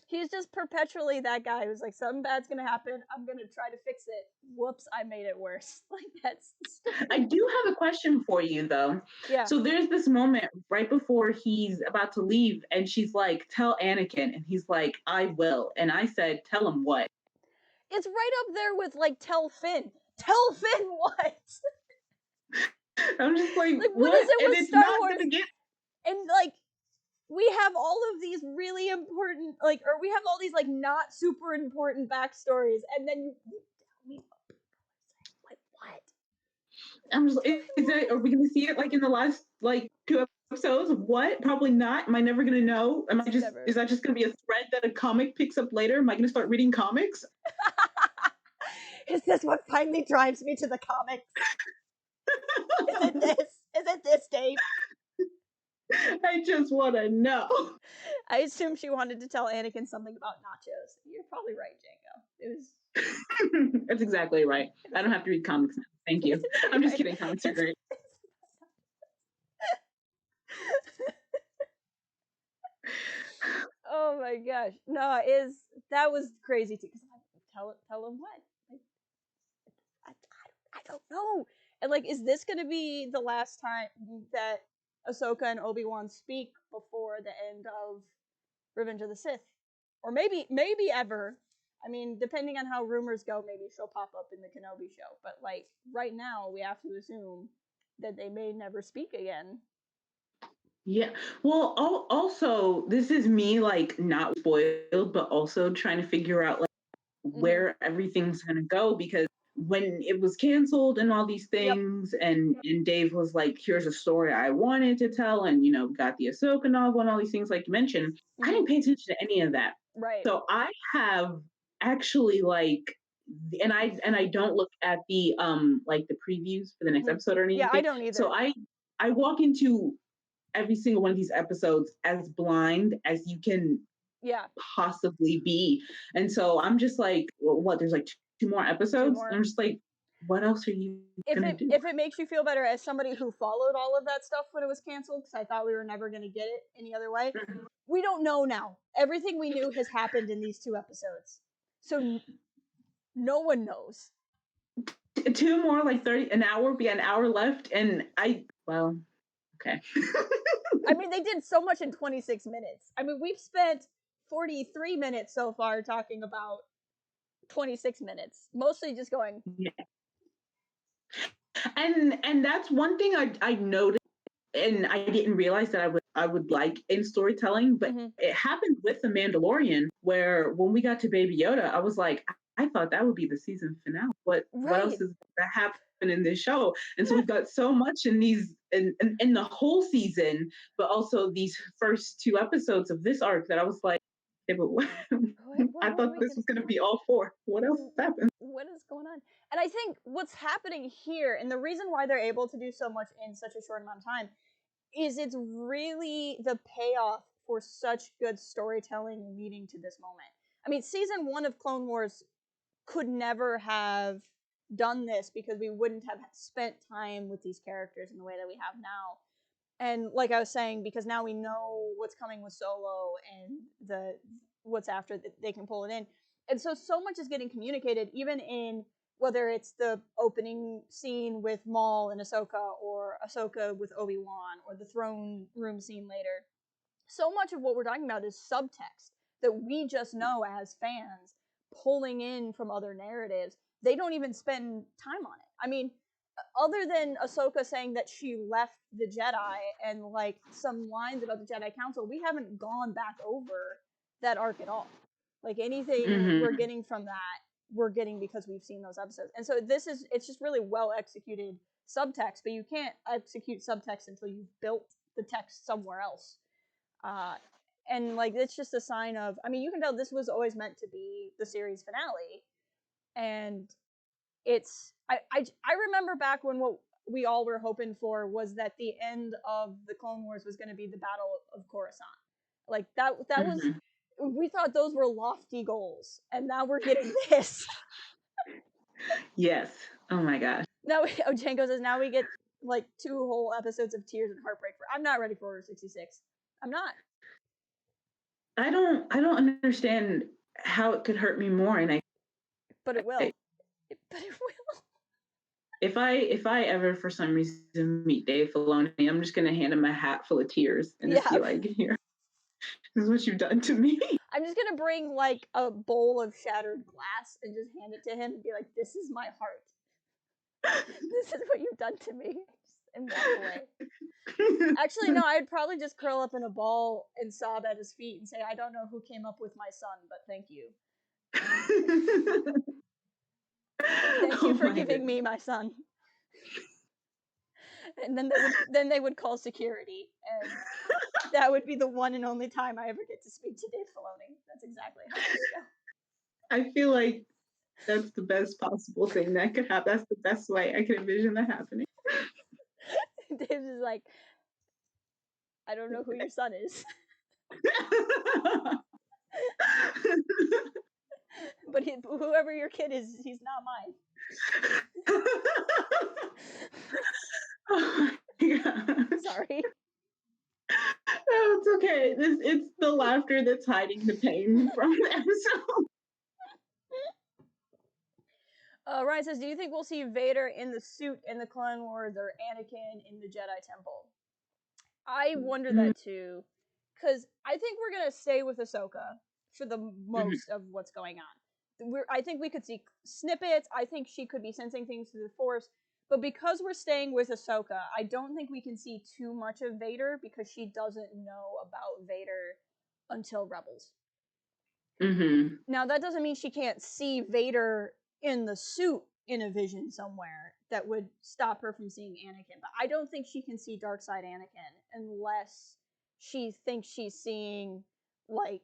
He's just perpetually that guy who's like, something bad's gonna happen. I'm gonna try to fix it. Whoops, I made it worse. Like that's stupid. I do have a question for you though. Yeah. So there's this moment right before he's about to leave, and she's like, "Tell Anakin," and he's like, "I will." And I said, "Tell him what?" It's right up there with like tell Finn. Tell Finn what? I'm just like, Like what what? is it And with it's Star not Wars? gonna get. And like we have all of these really important, like, or we have all these like not super important backstories, and then you tell me like what? I'm just. Is that? Are we gonna see it like in the last like 2 episodes? What? Probably not. Am I never gonna know? Am I just? Never. Is that just gonna be a thread that a comic picks up later? Am I gonna start reading comics? Is this what finally drives me to the comics? Is it this? Is it this, Dave? I just want to know. I assume she wanted to tell Anakin something about nachos. You're probably right, Django. It was. That's exactly right. I don't have to read comics now. Thank you. I'm just kidding. Comics are great. Oh my gosh. No, that was crazy too. Because I'm like, tell him what? Like, I don't know. And like, is this gonna be the last time that Ahsoka and Obi-Wan speak before the end of Revenge of the Sith? Or maybe ever. I mean, depending on how rumors go, maybe she'll pop up in the Kenobi show. But like right now, we have to assume that they may never speak again. Yeah. Well, also, this is me like not spoiled, but also trying to figure out like where everything's gonna go, because when it was canceled and all these things, and Dave was like, "Here's a story I wanted to tell," and got the Ahsoka novel and all these things like you mentioned. I didn't pay attention to any of that. Right. So I have actually like, and I don't look at the like the previews for the next episode or anything. Yeah, I don't either. So I walk into every single one of these episodes as blind as you can possibly be. And so I'm just like, well, what? There's like two more episodes. And I'm just like, what else are you gonna do? If it makes you feel better, as somebody who followed all of that stuff when it was canceled, because I thought we were never going to get it any other way, we don't know now. Everything we knew has happened in these 2 episodes, so no one knows. 2 more, like 30 an hour, be an hour left, and well, okay. I mean, they did so much in 26 minutes. I mean, we've spent 43 minutes so far talking about 26 minutes, mostly just going. Yeah. And that's one thing I noticed, and I didn't realize that I would like in storytelling, but it happened with The Mandalorian, where when we got to Baby Yoda, I was like, I thought that would be the season finale. What else is that happen in this show? And so we've got so much in these in the whole season, but also these first 2 episodes of this arc that I was like, hey, but I thought this was going to be all 4. What else happened? What is going on? And I think what's happening here, and the reason why they're able to do so much in such a short amount of time, is it's really the payoff for such good storytelling leading to this moment. I mean, season 1 of Clone Wars could never have done this because we wouldn't have spent time with these characters in the way that we have now. And like I was saying, because now we know what's coming with Solo and what's after, they can pull it in. And so much is getting communicated, even in whether it's the opening scene with Maul and Ahsoka, or Ahsoka with Obi-Wan, or the throne room scene later. So much of what we're talking about is subtext that we just know as fans, pulling in from other narratives. They don't even spend time on it. I mean, other than Ahsoka saying that she left the Jedi and like some lines about the Jedi Council, we haven't gone back over that arc at all. Like anything we're getting from that, we're getting because we've seen those episodes. And so it's just really well executed subtext, but you can't execute subtext until you've built the text somewhere else. And like it's just a sign of, I mean, you can tell this was always meant to be the series finale. And it's I remember back when what we all were hoping for was that the end of the Clone Wars was going to be the Battle of Coruscant. Like that was, we thought those were lofty goals, and now we're getting this. Yes. Oh my gosh. Now Django says now we get like 2 whole episodes of tears and heartbreak for. I'm not ready for Order 66. I'm not. I don't understand how it could hurt me more, and but it will. But it will. If I ever for some reason meet Dave Filoni, I'm just gonna hand him a hat full of tears and just be like, "Here, this is what you've done to me." I'm just gonna bring like a bowl of shattered glass and just hand it to him and be like, "This is my heart. This is what you've done to me," and walk away. Actually, no, I'd probably just curl up in a ball and sob at his feet and say, "I don't know who came up with my son, but thank you." Thank you for giving me my son. And then they would call security, and that would be the one and only time I ever get to speak to Dave Filoni. That's exactly how it would go. I feel like that's the best possible thing that could happen. That's the best way I can envision that happening. Dave's is like, "I don't know who your son is." But whoever your kid is, he's not mine. Oh my God. Sorry. No, it's okay. It's the laughter that's hiding the pain from the episode. Ryan says, do you think we'll see Vader in the suit in the Clone Wars or Anakin in the Jedi Temple? I wonder that too, because I think we're gonna stay with Ahsoka for the most of what's going on. I think we could see snippets. I think she could be sensing things through the Force, but because we're staying with Ahsoka, I don't think we can see too much of Vader because she doesn't know about Vader until Rebels. Now that doesn't mean she can't see Vader in the suit in a vision somewhere that would stop her from seeing Anakin. But I don't think she can see Dark Side Anakin unless she thinks she's seeing like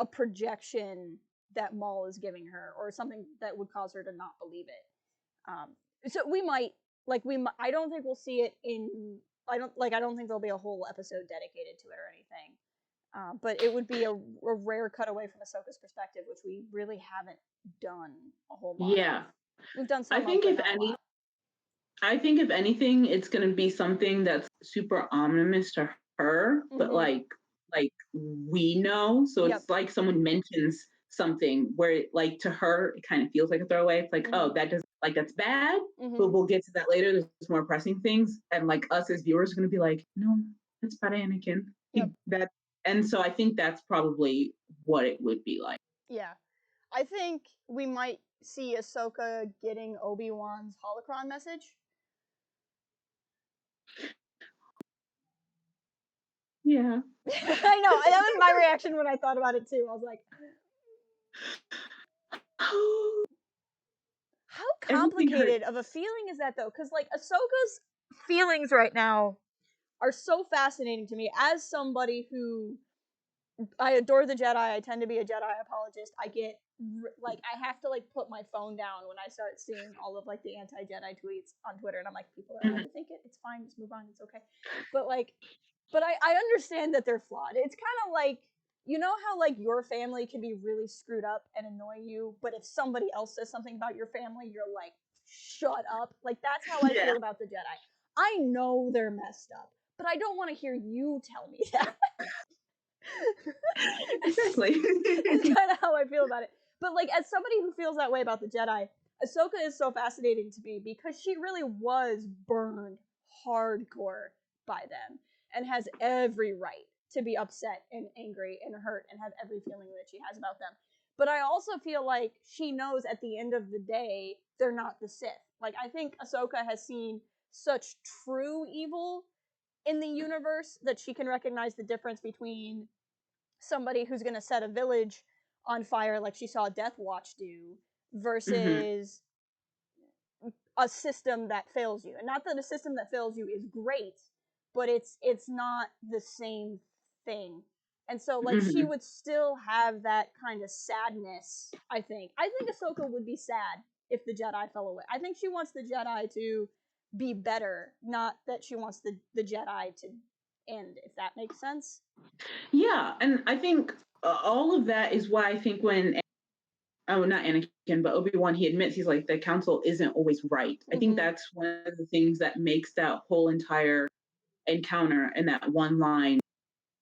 a projection that Maul is giving her or something that would cause her to not believe it. So we might I don't think we'll see it in I don't think there'll be a whole episode dedicated to it or anything. But it would be a rare cutaway from Ahsoka's perspective, which we really haven't done a whole lot. Yeah, we've done some. I think if anything, it's going to be something that's super ominous to her, but like we know. So it's like someone mentions something where like to her it kind of feels like a throwaway. It's like, oh, that doesn't like that's bad, but we'll get to that later. There's more pressing things, and like us as viewers are going to be like, no, that's about Anakin. And so I think that's probably what it would be like. Yeah. I think we might see Ahsoka getting Obi-Wan's holocron message. Yeah. I know. That was my reaction when I thought about it too. I was like, how complicated of a feeling is that though? Because like Ahsoka's feelings right now are so fascinating to me as somebody who I adore the Jedi. I tend to be a Jedi apologist. I get like I have to like put my phone down when I start seeing all of like the anti-Jedi tweets on Twitter, and I'm like, people are allowed to think it. It's fine. Just move on. It's okay. But I understand that they're flawed. It's kind of like, you know how like your family can be really screwed up and annoy you, but if somebody else says something about your family, you're like, shut up. Like that's how I feel about the Jedi. I know they're messed up, but I don't want to hear you tell me that. Exactly. It's kind of how I feel about it. But like as somebody who feels that way about the Jedi, Ahsoka is so fascinating to me because she really was burned hardcore by them and has every right to be upset and angry and hurt and have every feeling that she has about them. But I also feel like she knows at the end of the day they're not the Sith. Like I think Ahsoka has seen such true evil in the universe that she can recognize the difference between somebody who's going to set a village on fire like she saw Death Watch do versus a system that fails you. And not that a system that fails you is great, but it's not the same thing. And so like she would still have that kind of sadness, I think. I think Ahsoka would be sad if the Jedi fell away. I think she wants the Jedi to be better, not that she wants the Jedi to end, if that makes sense. Yeah, and I think all of that is why I think when oh, not Anakin, but Obi-Wan, he admits, he's like, the council isn't always right. I think that's one of the things that makes that whole entire encounter and that one line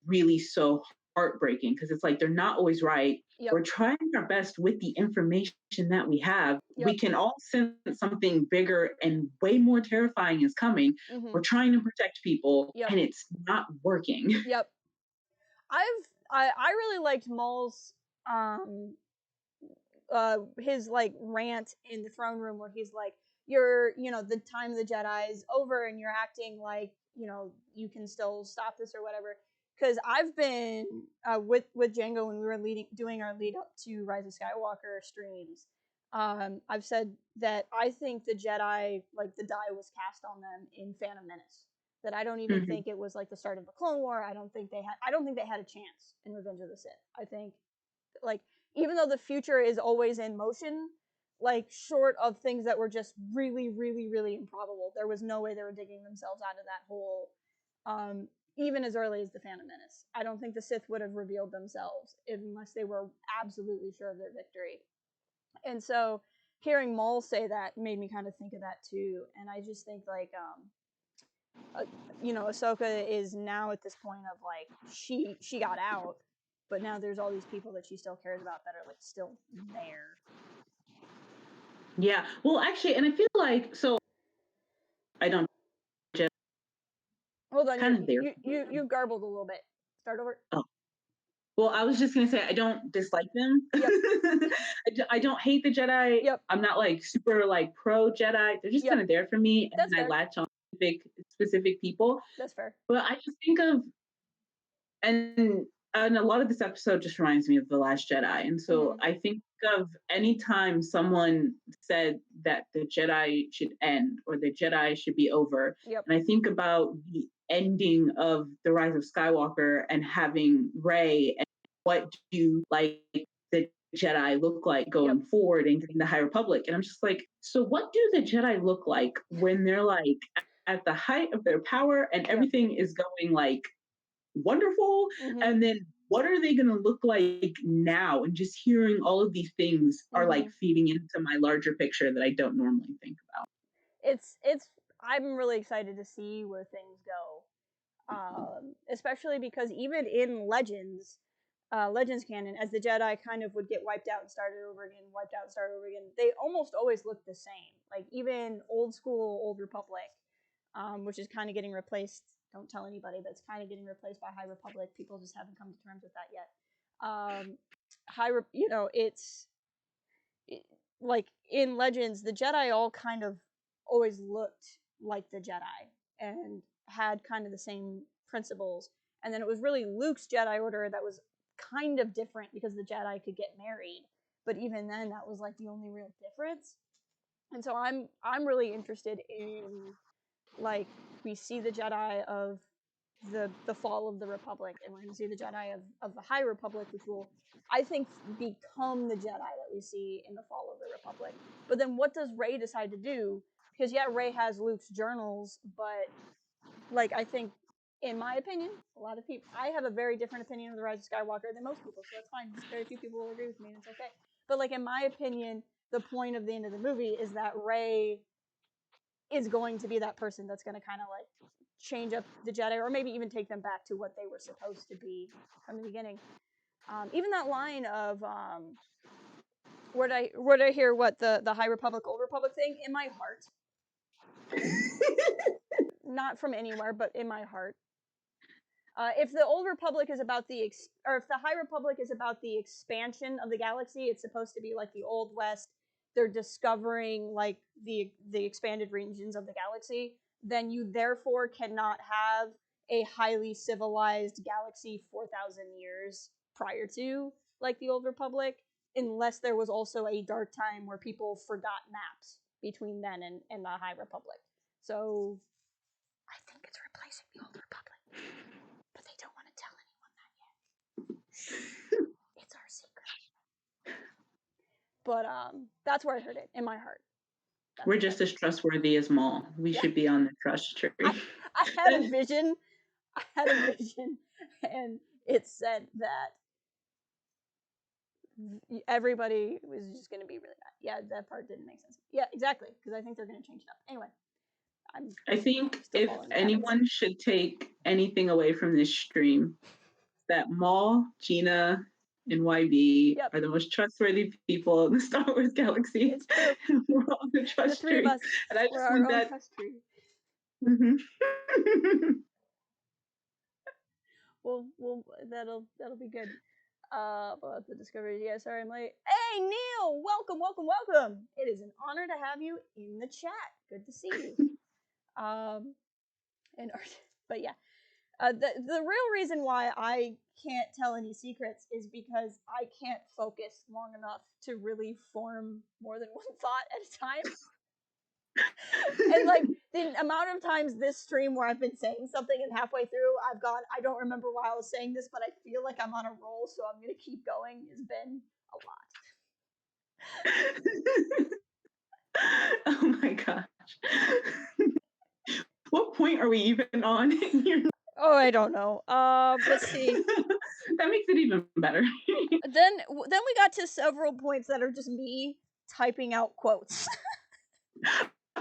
really so heartbreaking, because it's like they're not always right. Yep. We're trying our best with the information that we have. Yep. We can all sense something bigger and way more terrifying is coming. We're trying to protect people, Yep. and it's not working. Yep. I really liked Maul's his like rant in the throne room where he's like, you're, you know, the time of the Jedi is over and you're acting like, you know, you can still stop this or whatever. Because I've been with Django when we were doing our lead up to Rise of Skywalker streams. I've said that I think the Jedi, like the die was cast on them in Phantom Menace. That I don't even think it was like the start of the Clone War. I don't think they had a chance in Revenge of the Sith. I think, like, even though the future is always in motion, like short of things that were just really, really, really improbable, there was no way they were digging themselves out of that hole. Even as early as the Phantom Menace, I don't think the Sith would have revealed themselves unless they were absolutely sure of their victory. And so, hearing Maul say that made me kind of think of that too. And I just think like, you know, Ahsoka is now at this point of like she got out, but now there's all these people that she still cares about that are like still there. Yeah. Well, actually, and I feel like, so I don't just Hold on, kind of there. you garbled a little bit. Start over. Oh. Well, I was just gonna say I don't dislike them. Yep. I don't hate the Jedi. Yep. I'm not like super like pro Jedi. They're just kind of there for me, and That's then I fair. latch on specific people. That's fair. But I just think of, and a lot of this episode just reminds me of The Last Jedi. And so I think of any time someone said that the Jedi should end or the Jedi should be over. Yep. And I think about the ending of The Rise of Skywalker and having Rey, and what do like the Jedi look like going forward and getting the High Republic. And I'm just like, so what do the Jedi look like when they're like at the height of their power and everything is going like wonderful? And then what are they going to look like now? And just hearing all of these things are like feeding into my larger picture that I don't normally think about. It's I'm really excited to see where things go, especially because even in Legends canon, as the Jedi kind of would get wiped out and started over again, they almost always look the same. Like even old school Old Republic, which is kind of getting replaced. Don't tell anybody, but it's kind of getting replaced by High Republic. People just haven't come to terms with that yet. You know, like in Legends, the Jedi all kind of always looked like the Jedi and had kind of the same principles. And then it was really Luke's Jedi Order that was kind of different because the Jedi could get married. But even then, that was like the only real difference. And so I'm really interested in, like, we see the Jedi of the fall of the Republic, and we're going to see the Jedi of the High Republic, which will, I think, become the Jedi that we see in the fall of the Republic. But then what does Rey decide to do? Because yeah, Rey has Luke's journals, but like, I think, in my opinion, a lot of people, I have a very different opinion of the Rise of Skywalker than most people, so that's fine. Very few people will agree with me, and it's okay. But like, in my opinion, the point of the end of the movie is that Rey is going to be that person that's going to kind of like change up the Jedi, or maybe even take them back to what they were supposed to be from the beginning. Even that line of where did I hear what the High Republic, Old Republic thing in my heart, not from anywhere, but in my heart. If the Old Republic is about or if the High Republic is about the expansion of the galaxy, it's supposed to be like the Old West. They're discovering like the expanded regions of the galaxy. Then you therefore cannot have a highly civilized galaxy 4,000 years prior to like the Old Republic, unless there was also a dark time where people forgot maps between then and the High Republic. So I think it's replacing the Old Republic, but they don't want to tell anyone that yet. It's our secret. But that's where I heard it, in my heart. We're just as trustworthy as Maul. We should be on the trust tree. I had a vision, and it said that everybody was just going to be really mad. Yeah, that part didn't make sense. Yeah, exactly, because I think they're going to change it up. Anyway, I think still if following the anyone should take anything away from this stream, that Maul, Gina, and YB are the most trustworthy people in the Star Wars galaxy. It's true. We're all the trust the three tree. of us, and I we're just our want own trust tree. Mm-hmm. We'll that'll be good. About the discovery. Yeah, sorry I'm late. Hey Neil, welcome. It is an honor to have you in the chat. Good to see you. And but yeah, the real reason why I can't tell any secrets is because I can't focus long enough to really form more than one thought at a time. And like the amount of times this stream where I've been saying something and halfway through I've gone, I don't remember why I was saying this, but I feel like I'm on a roll, so I'm gonna keep going, has been a lot. Oh my gosh. What point are we even on? Oh, I don't know. Let's see. That makes it even better. Then we got to several points that are just me typing out quotes.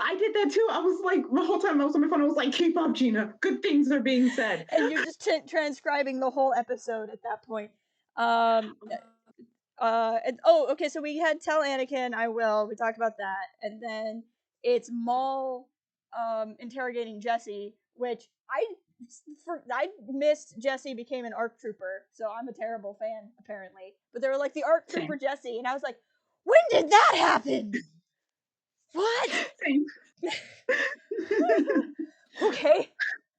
I did that too. I was like, the whole time I was on my phone, I was like, keep up, Gina. Good things are being said. And you're just transcribing the whole episode at that point. Okay, so we had Tell Anakin, I will. We talked about that. And then it's Maul interrogating Jesse, which I missed Jesse became an ARC trooper, so I'm a terrible fan, apparently. But they were like, the ARC trooper Jesse, and I was like, when did that happen? What? Okay.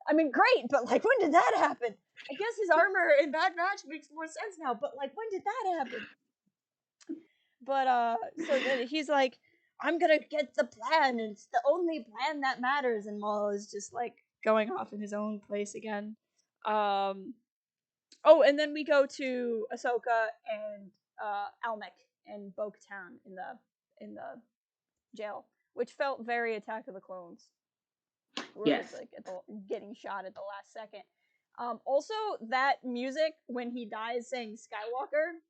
I mean, great, but like, when did that happen? I guess his armor in Bad Batch makes more sense now, but like, when did that happen? But so then he's like, I'm gonna get the plan, and it's the only plan that matters, and Maul is just like going off in his own place again. Oh, and then we go to Ahsoka and Almec and Bo-Katan in the jail, which felt very Attack of the Clones. Where it's like getting shot at the last second. Also, that music when he dies saying Skywalker.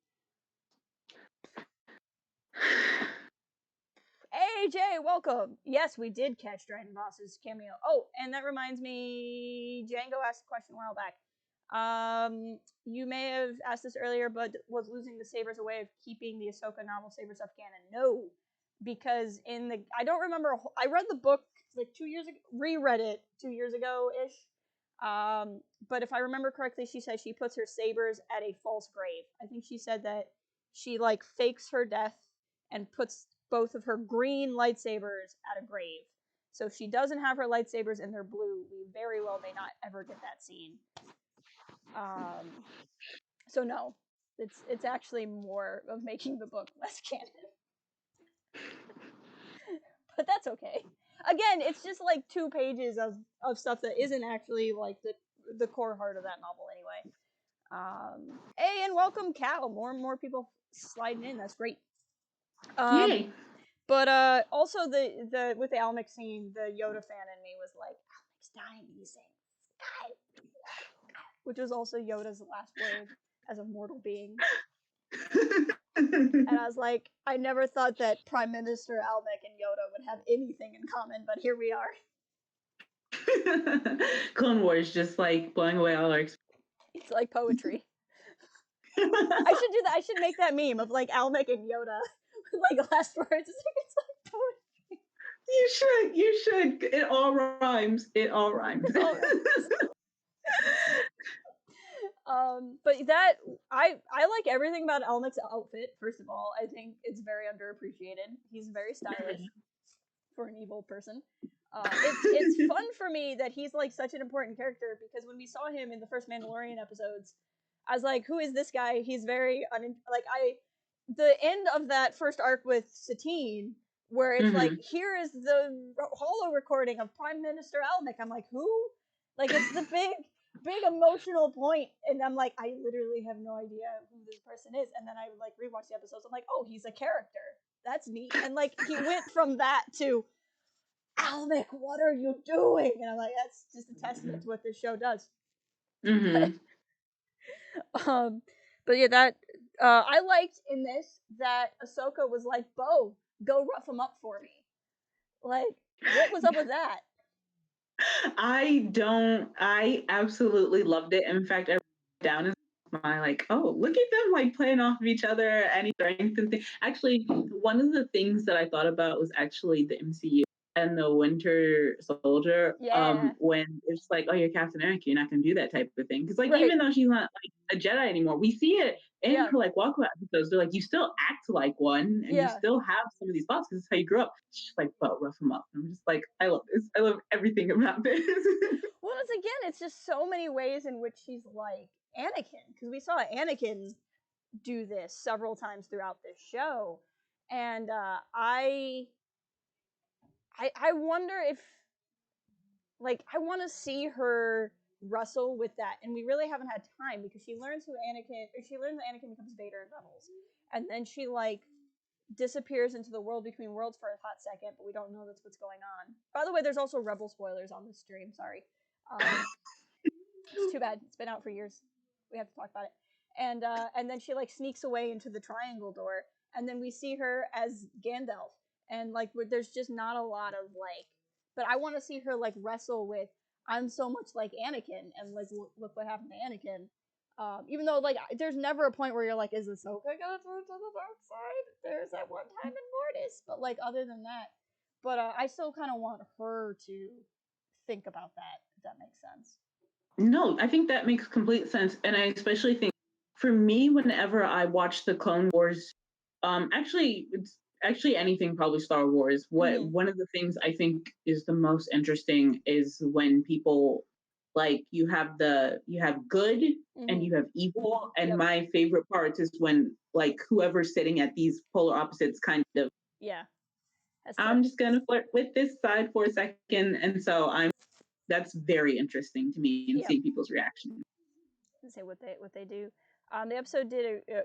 Hey Jay, welcome. Yes, we did catch Dragon Boss's cameo. Oh, and that reminds me, Django asked a question a while back. You may have asked this earlier, but was losing the sabers a way of keeping the Ahsoka novel saber stuff canon? No, because I don't remember. I read the book like 2 years ago, reread it 2 years ago ish. But if I remember correctly, she said she puts her sabers at a false grave. I think she said that she like fakes her death and puts both of her green lightsabers at a grave. So if she doesn't have her lightsabers and they're blue, we very well may not ever get that scene. So no, it's actually more of making the book less canon. But that's okay. Again, it's just like 2 pages of stuff that isn't actually like the core heart of that novel anyway. Hey, and welcome Cal. More and more people sliding in. That's great. Yay. But also the with the Almec scene, the Yoda fan in me was like, Almec's dying, he's saying Sky, which was also Yoda's last word as a mortal being. And I was like, I never thought that Prime Minister Almec and Yoda would have anything in common, but here we are. Clone Wars just like blowing away all our. It's like poetry. I should do that. I should make that meme of like Almec and Yoda, like last words. It's like poetry. You should. It all rhymes. It all rhymes. But that I like everything about Almec's outfit. First of all, I think it's very underappreciated. He's very stylish for an evil person. It's fun for me that he's like such an important character because when we saw him in the first Mandalorian episodes, I was like, who is this guy? He's very the end of that first arc with Satine, where it's like, here is the holo recording of Prime Minister Almec. I'm like, who? Like, it's the big emotional point, and I'm like, I literally have no idea who this person is. And then I like rewatch the episodes. I'm like, oh, he's a character. That's neat. And like, he went from that to Almec, what are you doing? And I'm like, that's just a testament to what this show does. But yeah, that I liked in this that Ahsoka was like, Bo, go rough him up for me. Like, what was up with that? I absolutely loved it. In fact, I wrote down as my like, oh, look at them like playing off of each other, any strength and things. Actually, one of the things that I thought about was actually the MCU and the Winter Soldier. Yeah. When it's like, oh, you're Captain America, you're not gonna do that type of thing. Because like, Right. even though she's not like a Jedi anymore, we see it in Yeah. her like walkabout episodes. They're like, you still act like one, and you Yeah. still have some of these thoughts because it's how you grew up. She's like, but rough them up. And I'm just like, I love this. I love everything about this. Well, it's again, it's just so many ways in which she's like Anakin, because we saw Anakin do this several times throughout this show, and I wonder if, like, I want to see her wrestle with that, and we really haven't had time because she learns that Anakin becomes Vader in Rebels, and then she like disappears into the world between worlds for a hot second, but we don't know that's what's going on. By the way, there's also Rebel spoilers on this stream. Sorry. It's too bad. It's been out for years. We have to talk about it. And then she like sneaks away into the triangle door, and then we see her as Gandalf, and like there's just not a lot of like. But I want to see her like wrestle with, I'm so much like Anakin, and like look what happened to Anakin. Even though like there's never a point where you're like, is Ahsoka gonna turn to the dark side? There's that one time in Mortis, but like other than that, but I still kind of want her to think about that. If that makes sense. No, I think that makes complete sense. And I especially think for me, whenever I watch the Clone Wars, actually, it's actually anything probably Star Wars. What one of the things I think is the most interesting is when people like you have good and you have evil. And Yep. my favorite parts is when like whoever's sitting at these polar opposites kind of Yeah. I'm just gonna flirt with this side for a second. And so that's very interesting to me and seeing people's reactions. Say what they do. The episode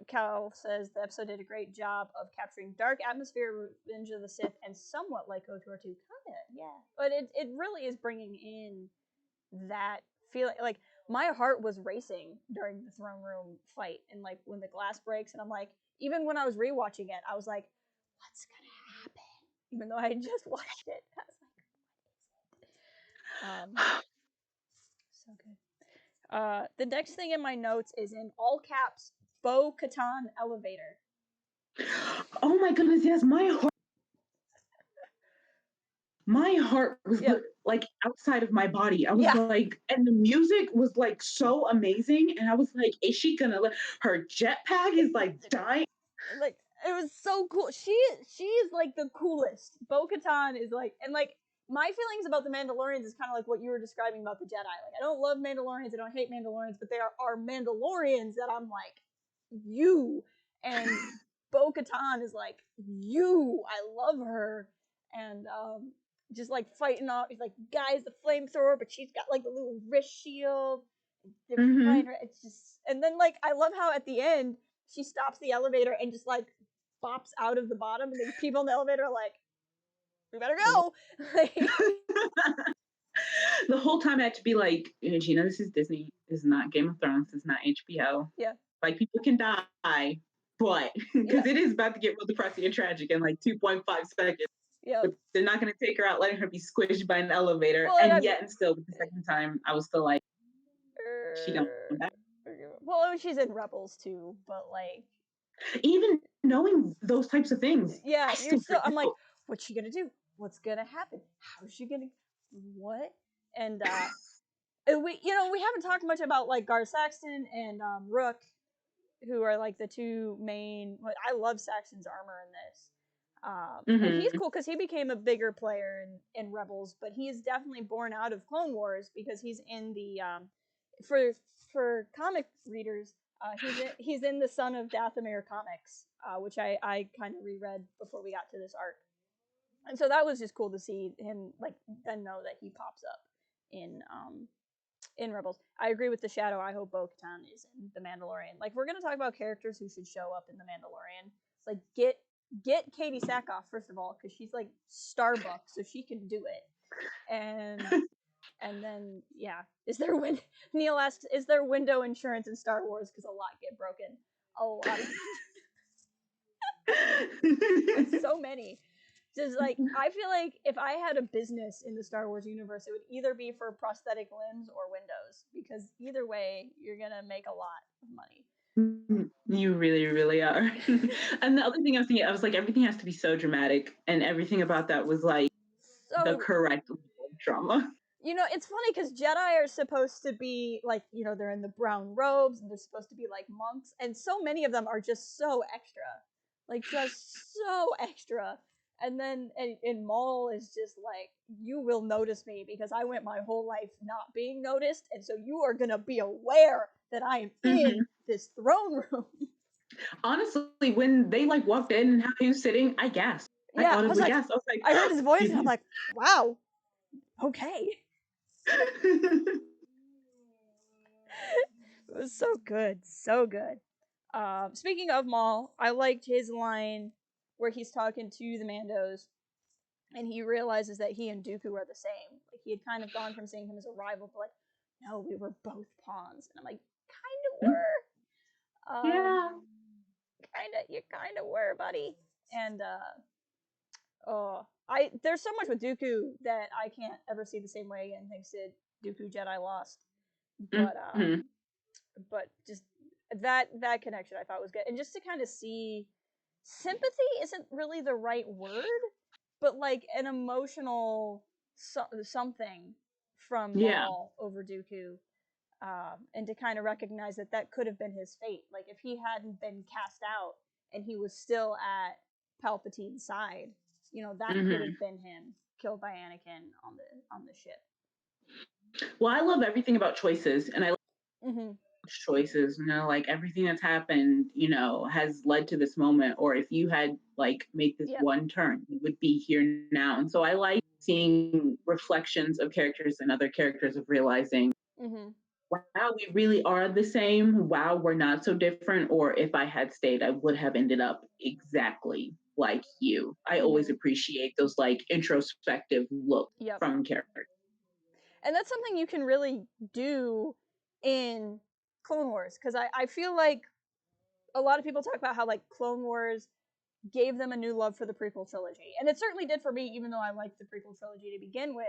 Cal says the episode did a great job of capturing dark atmosphere, Revenge of the Sith, and somewhat like KOTOR 2. Kinda, yeah. But it really is bringing in that feeling. Like, my heart was racing during the throne room fight, and like when the glass breaks, and I'm like, even when I was rewatching it, I was like, what's gonna happen? Even though I had just watched it, I was like, what is it? So good. The next thing in my notes is in all caps, Bo Katan elevator. Oh my goodness, yes, my heart was like outside of my body. I was like, and the music was like so amazing. And I was like, is she gonna let her jetpack is like dying? Like, it was so cool. She is like the coolest. Bo Katan is like, and like my feelings about the Mandalorians is kind of like what you were describing about the Jedi. Like, I don't love Mandalorians, I don't hate Mandalorians, but there are Mandalorians that I'm like, you. And Bo Katan is like, you. I love her. And just like fighting off, he's like, guy's the flamethrower, but she's got like the little wrist shield. They're fighting her. It's just, and then like, I love how at the end, she stops the elevator and just like bops out of the bottom, and the people in the elevator are like, we better go. The whole time I had to be like, Gina, this is Disney. This is not Game of Thrones. This is not HBO. Yeah. Like, people can die, but because it is about to get real depressing and tragic in like 2.5 seconds. Yeah. But they're not going to take her out, letting her be squished by an elevator. Well, and yet, and still, the second time, I was still like, she don't come back. Well, she's in Rebels too, but like, even knowing those types of things, yeah, you're still. I'm like, what's she gonna do? What's gonna happen? How's she gonna? What? And we haven't talked much about like Gar Saxton and Rook, who are like the two main. I love Saxton's armor in this. And he's cool because he became a bigger player in Rebels, but he is definitely born out of Clone Wars because he's in the for comic readers, he's in the Son of Dathomir comics, which I kind of reread before we got to this arc, and so that was just cool to see him like then know that he pops up in Rebels. I agree with the Shadow. I hope Bo-Katan is in The Mandalorian. Like, we're gonna talk about characters who should show up in The Mandalorian. Like, get Katie Sackhoff first of all, because she's like Starbucks, so she can do it. And then Neil asks, is there window insurance in Star Wars? Because a lot get broken. a lot of so many. Just like I feel like if I had a business in the Star Wars universe, it would either be for prosthetic limbs or windows, because either way, you're gonna make a lot of money. You really, really are. And the other thing I was thinking, I was like, everything has to be so dramatic, and everything about that was like the So correct level of drama. you know, it's funny because Jedi are supposed to be like, you know, they're in the brown robes and they're supposed to be like monks, and so many of them are just so extra, like just so extra. And then in Maul is just like, you will notice me because I went my whole life not being noticed, and so you are gonna be aware that I am in this throne room. Honestly, when they like walked in and how he was sitting, I gasped. I Yeah, I was audibly like, gasped. I was like, I heard his voice and I'm like, wow, okay. It was so good, so good. Speaking of Maul, I liked his line where he's talking to the Mandos, and he realizes that he and Dooku are the same. Like he had kind of gone from seeing him as a rival to like, no, we were both pawns, and I'm like, kind of were. yeah. You kind of were, buddy. And oh, I there's so much with Dooku that I can't ever see the same way again. Thanks to Dooku Jedi Lost, but Mm-hmm. but just that connection I thought was good, and just to kind of see sympathy isn't really the right word, but like an emotional something from Yeah. Maul over Dooku, and to kind of recognize that that could have been his fate. Like if he hadn't been cast out and he was still at Palpatine's side, you know, that could have been him killed by Anakin on the ship. Well, I love everything about choices, and I love Mm-hmm. choices. You know, like everything that's happened, you know, has led to this moment. Or if you had like made this Yep. one turn, you would be here now. And so I like seeing reflections of characters and other characters of realizing, Mm-hmm. wow, we really are the same. Wow, we're not so different. Or if I had stayed, I would have ended up exactly like you. I always appreciate those like introspective looks Yep. from characters. And that's something you can really do in Clone Wars, because I feel like a lot of people talk about how like Clone Wars gave them a new love for the prequel trilogy, and it certainly did for me, even though I liked the prequel trilogy to begin with.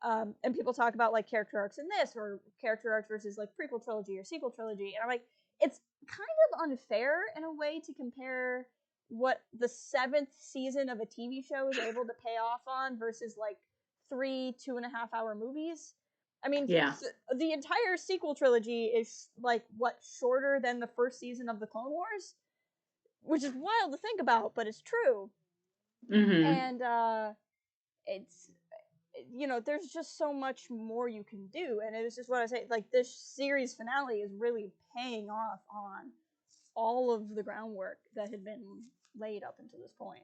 And people talk about like character arcs in this, or character arcs versus like prequel trilogy or sequel trilogy, and I'm like, it's kind of unfair in a way to compare what the 7th season of a TV show is able to pay off on versus like 3 2.5 hour movies. I mean, Yeah. the entire sequel trilogy is like what, shorter than the first season of the Clone Wars, which is wild to think about, but it's true. And it's, you know, there's just so much more you can do, and it was just what I say. Like this series finale is really paying off on all of the groundwork that had been laid up until this point.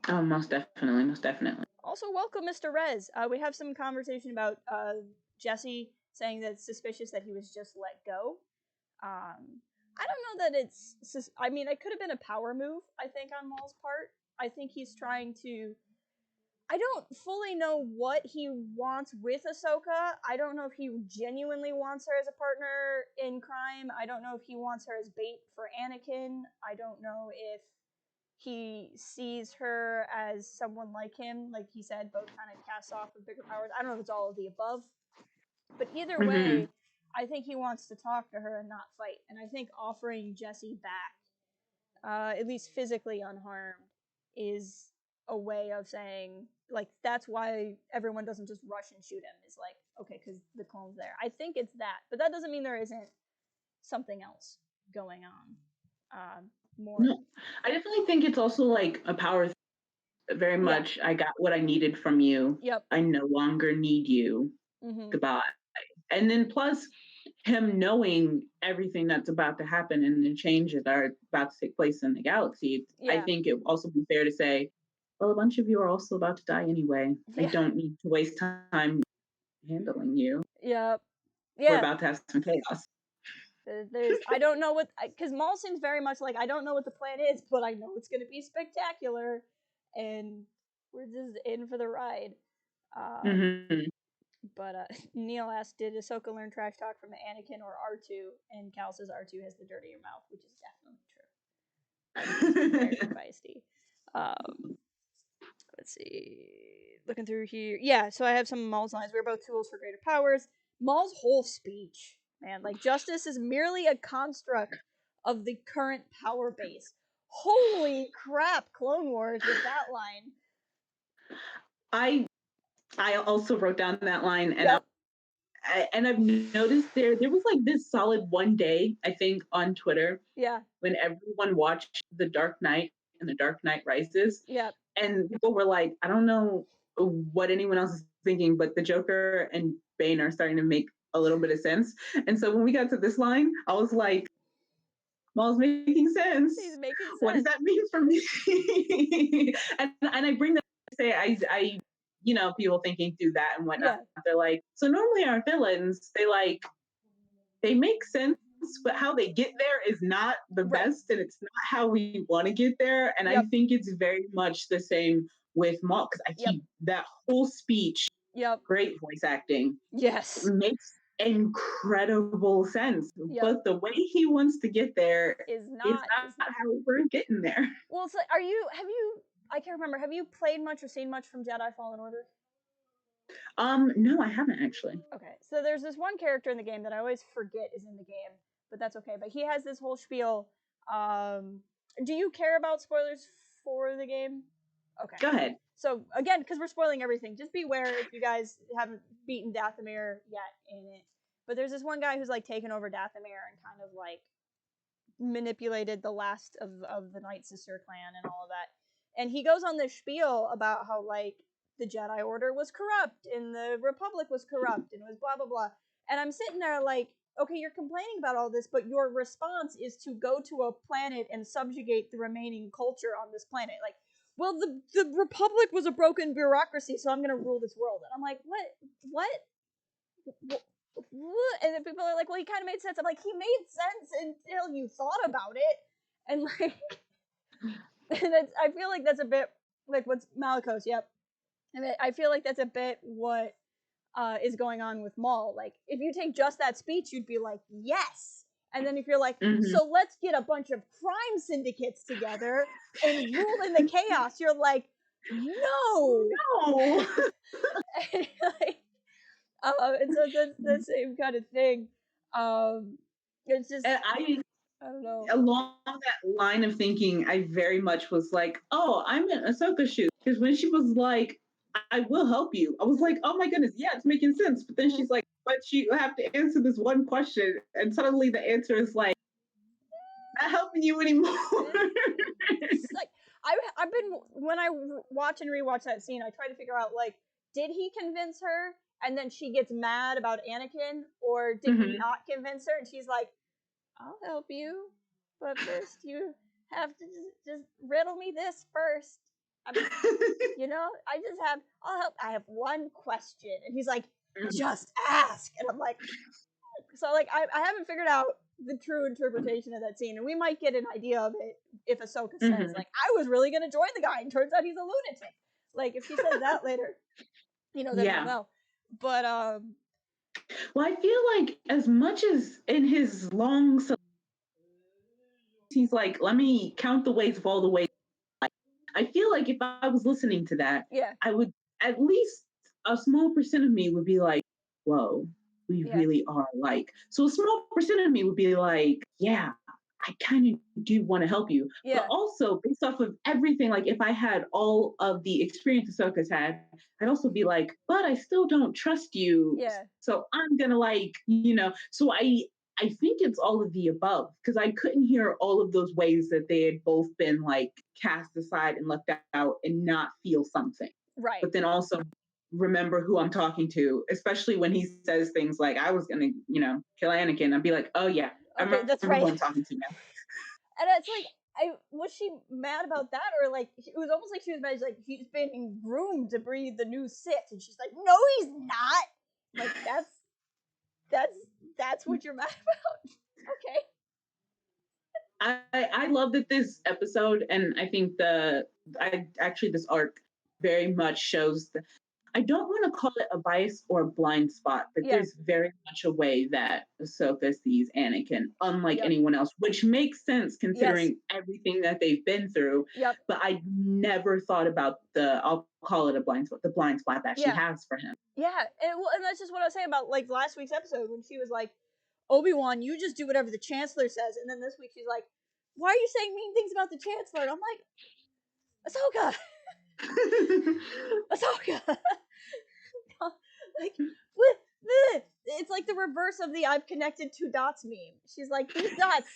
Oh, most definitely, most definitely. Also, welcome, Mr. Rez. We have some conversation about Jesse saying that it's suspicious that he was just let go. I don't know that it's. I mean, it could have been a power move, I think, on Maul's part. I think he's trying to. I don't fully know what he wants with Ahsoka. I don't know if he genuinely wants her as a partner in crime. I don't know if he wants her as bait for Anakin. I don't know if he sees her as someone like him, like he said, both kind of cast off with bigger powers. I don't know if it's all of the above. But either way, I think he wants to talk to her and not fight. And I think offering Jesse back, at least physically unharmed, is a way of saying, like, that's why everyone doesn't just rush and shoot him. Is like, okay, because the clone's there. I think it's that. But that doesn't mean there isn't something else going on. More. No, I definitely think it's also like a power very much. I got what I needed from you. Yep. I no longer need you. Goodbye. And then plus him knowing everything that's about to happen and the changes that are about to take place in the galaxy, I think it would also be fair to say, well, a bunch of you are also about to die anyway. I don't need to waste time handling you. Yep. We're about to have some chaos. There's, I don't know what, because Maul seems very much like, I don't know what the plan is, but I know it's going to be spectacular, and we're just in for the ride. But Neil asked, did Ahsoka learn trash talk from Anakin or R2? And Cal says R2 has the dirtier mouth, which is definitely true. Very feisty. Let's see. Looking through here. Yeah, so I have some of Maul's lines. We're both tools for greater powers. Maul's whole speech, man, like justice is merely a construct of the current power base. Holy crap, Clone Wars with that line. I also wrote down that line, and Yep. I've noticed there was like this solid one day, I think, on Twitter, Yeah. when everyone watched The Dark Knight and The Dark Knight Rises, Yep. and people were like, I don't know what anyone else is thinking, but the Joker and Bane are starting to make a little bit of sense. And so when we got to this line, I was like, Maul's making sense. He's making sense. What does that mean for me? and I bring that to say I you know, people thinking through that and whatnot. Yeah. They're like, so normally our villains, they make sense, but how they get there is not the best, and it's not how we want to get there. And I think it's very much the same with Maul, because I keep that whole speech, great voice acting, makes incredible sense. But the way he wants to get there is not how we're getting there. Well, so I can't remember, have you played much or seen much from Jedi Fallen Order? No, I haven't actually. Okay, so there's this one character in the game that I always forget is in the game, but that's okay. But he has this whole spiel. Do you care about spoilers for the game? Okay. Go ahead. So again, because we're spoiling everything, just beware if you guys haven't beaten Dathomir yet in it. But there's this one guy who's like taken over Dathomir and kind of like manipulated the last of the Night Sister clan and all of that. And he goes on this spiel about how like the Jedi Order was corrupt and the Republic was corrupt and it was blah blah blah. And I'm sitting there like, okay, you're complaining about all this, but your response is to go to a planet and subjugate the remaining culture on this planet. Like, well, the Republic was a broken bureaucracy, so I'm gonna rule this world. And I'm like, what? And then people are like, well, he kind of made sense. I'm like, he made sense until you thought about it. And like, and I feel like that's a bit like what's Malicos. Yep. And I feel like that's a bit what is going on with Maul. Like, if you take just that speech, you'd be like, yes. And then if you're like, so let's get a bunch of crime syndicates together and rule in the chaos, you're like, no. And, like, and so that's the same kind of thing. It's just, and I don't know. Along that line of thinking, I very much was like, oh, I'm in Ahsoka's shoes. Because when she was like, I will help you, I was like, oh my goodness, yeah, it's making sense. But then she's like, but you have to answer this one question. And suddenly the answer is like, not helping you anymore. It's like, I've been, when I watch and rewatch that scene, I try to figure out, like, did he convince her and then she gets mad about Anakin? Or did he not convince her and she's like, I'll help you, but first you have to just riddle me this first. You know, I'll help. I have one question. And he's like, just ask. And I'm like, so like, I haven't figured out the true interpretation of that scene. And we might get an idea of it if Ahsoka says, like, I was really going to join the guy and turns out he's a lunatic. Like, if she says that later, you know, then we'll know. But, well, I feel like as much as in his long, he's like, let me count the ways of all the ways. I feel like if I was listening to that, I would, at least a small percent of me would be like, whoa, we really are like. So a small percent of me would be like, yeah, I kind of do want to help you. But also, based off of everything, like if I had all of the experience Ahsoka's had, I'd also be like, but I still don't trust you. So I'm going to like, you know, so I think it's all of the above, because I couldn't hear all of those ways that they had both been like cast aside and left out and not feel something. Right. But then also remember who I'm talking to, especially when he says things like, I was going to, you know, kill Anakin. I'd be like, oh yeah, I remember that's right. who I'm talking to now. And it's like, was she mad about that? Or like, it was almost like she was mad, like, he's been groomed to be the new Sith. And she's like, no, he's not. Like, that's what you're mad about. Okay. I love that this episode, and I think this arc very much shows I don't want to call it a bias or a blind spot, but there's very much a way that Ahsoka sees Anakin, unlike anyone else, which makes sense considering everything that they've been through. But I never thought about I'll call it a blind spot, the blind spot that she has for him. Yeah, and that's just what I was saying about like last week's episode when she was like, Obi-Wan, you just do whatever the Chancellor says, and then this week she's like, why are you saying mean things about the Chancellor? And I'm like, Ahsoka, Ahsoka, like what? It's like the reverse of the "I've connected two dots" meme. She's like, these dots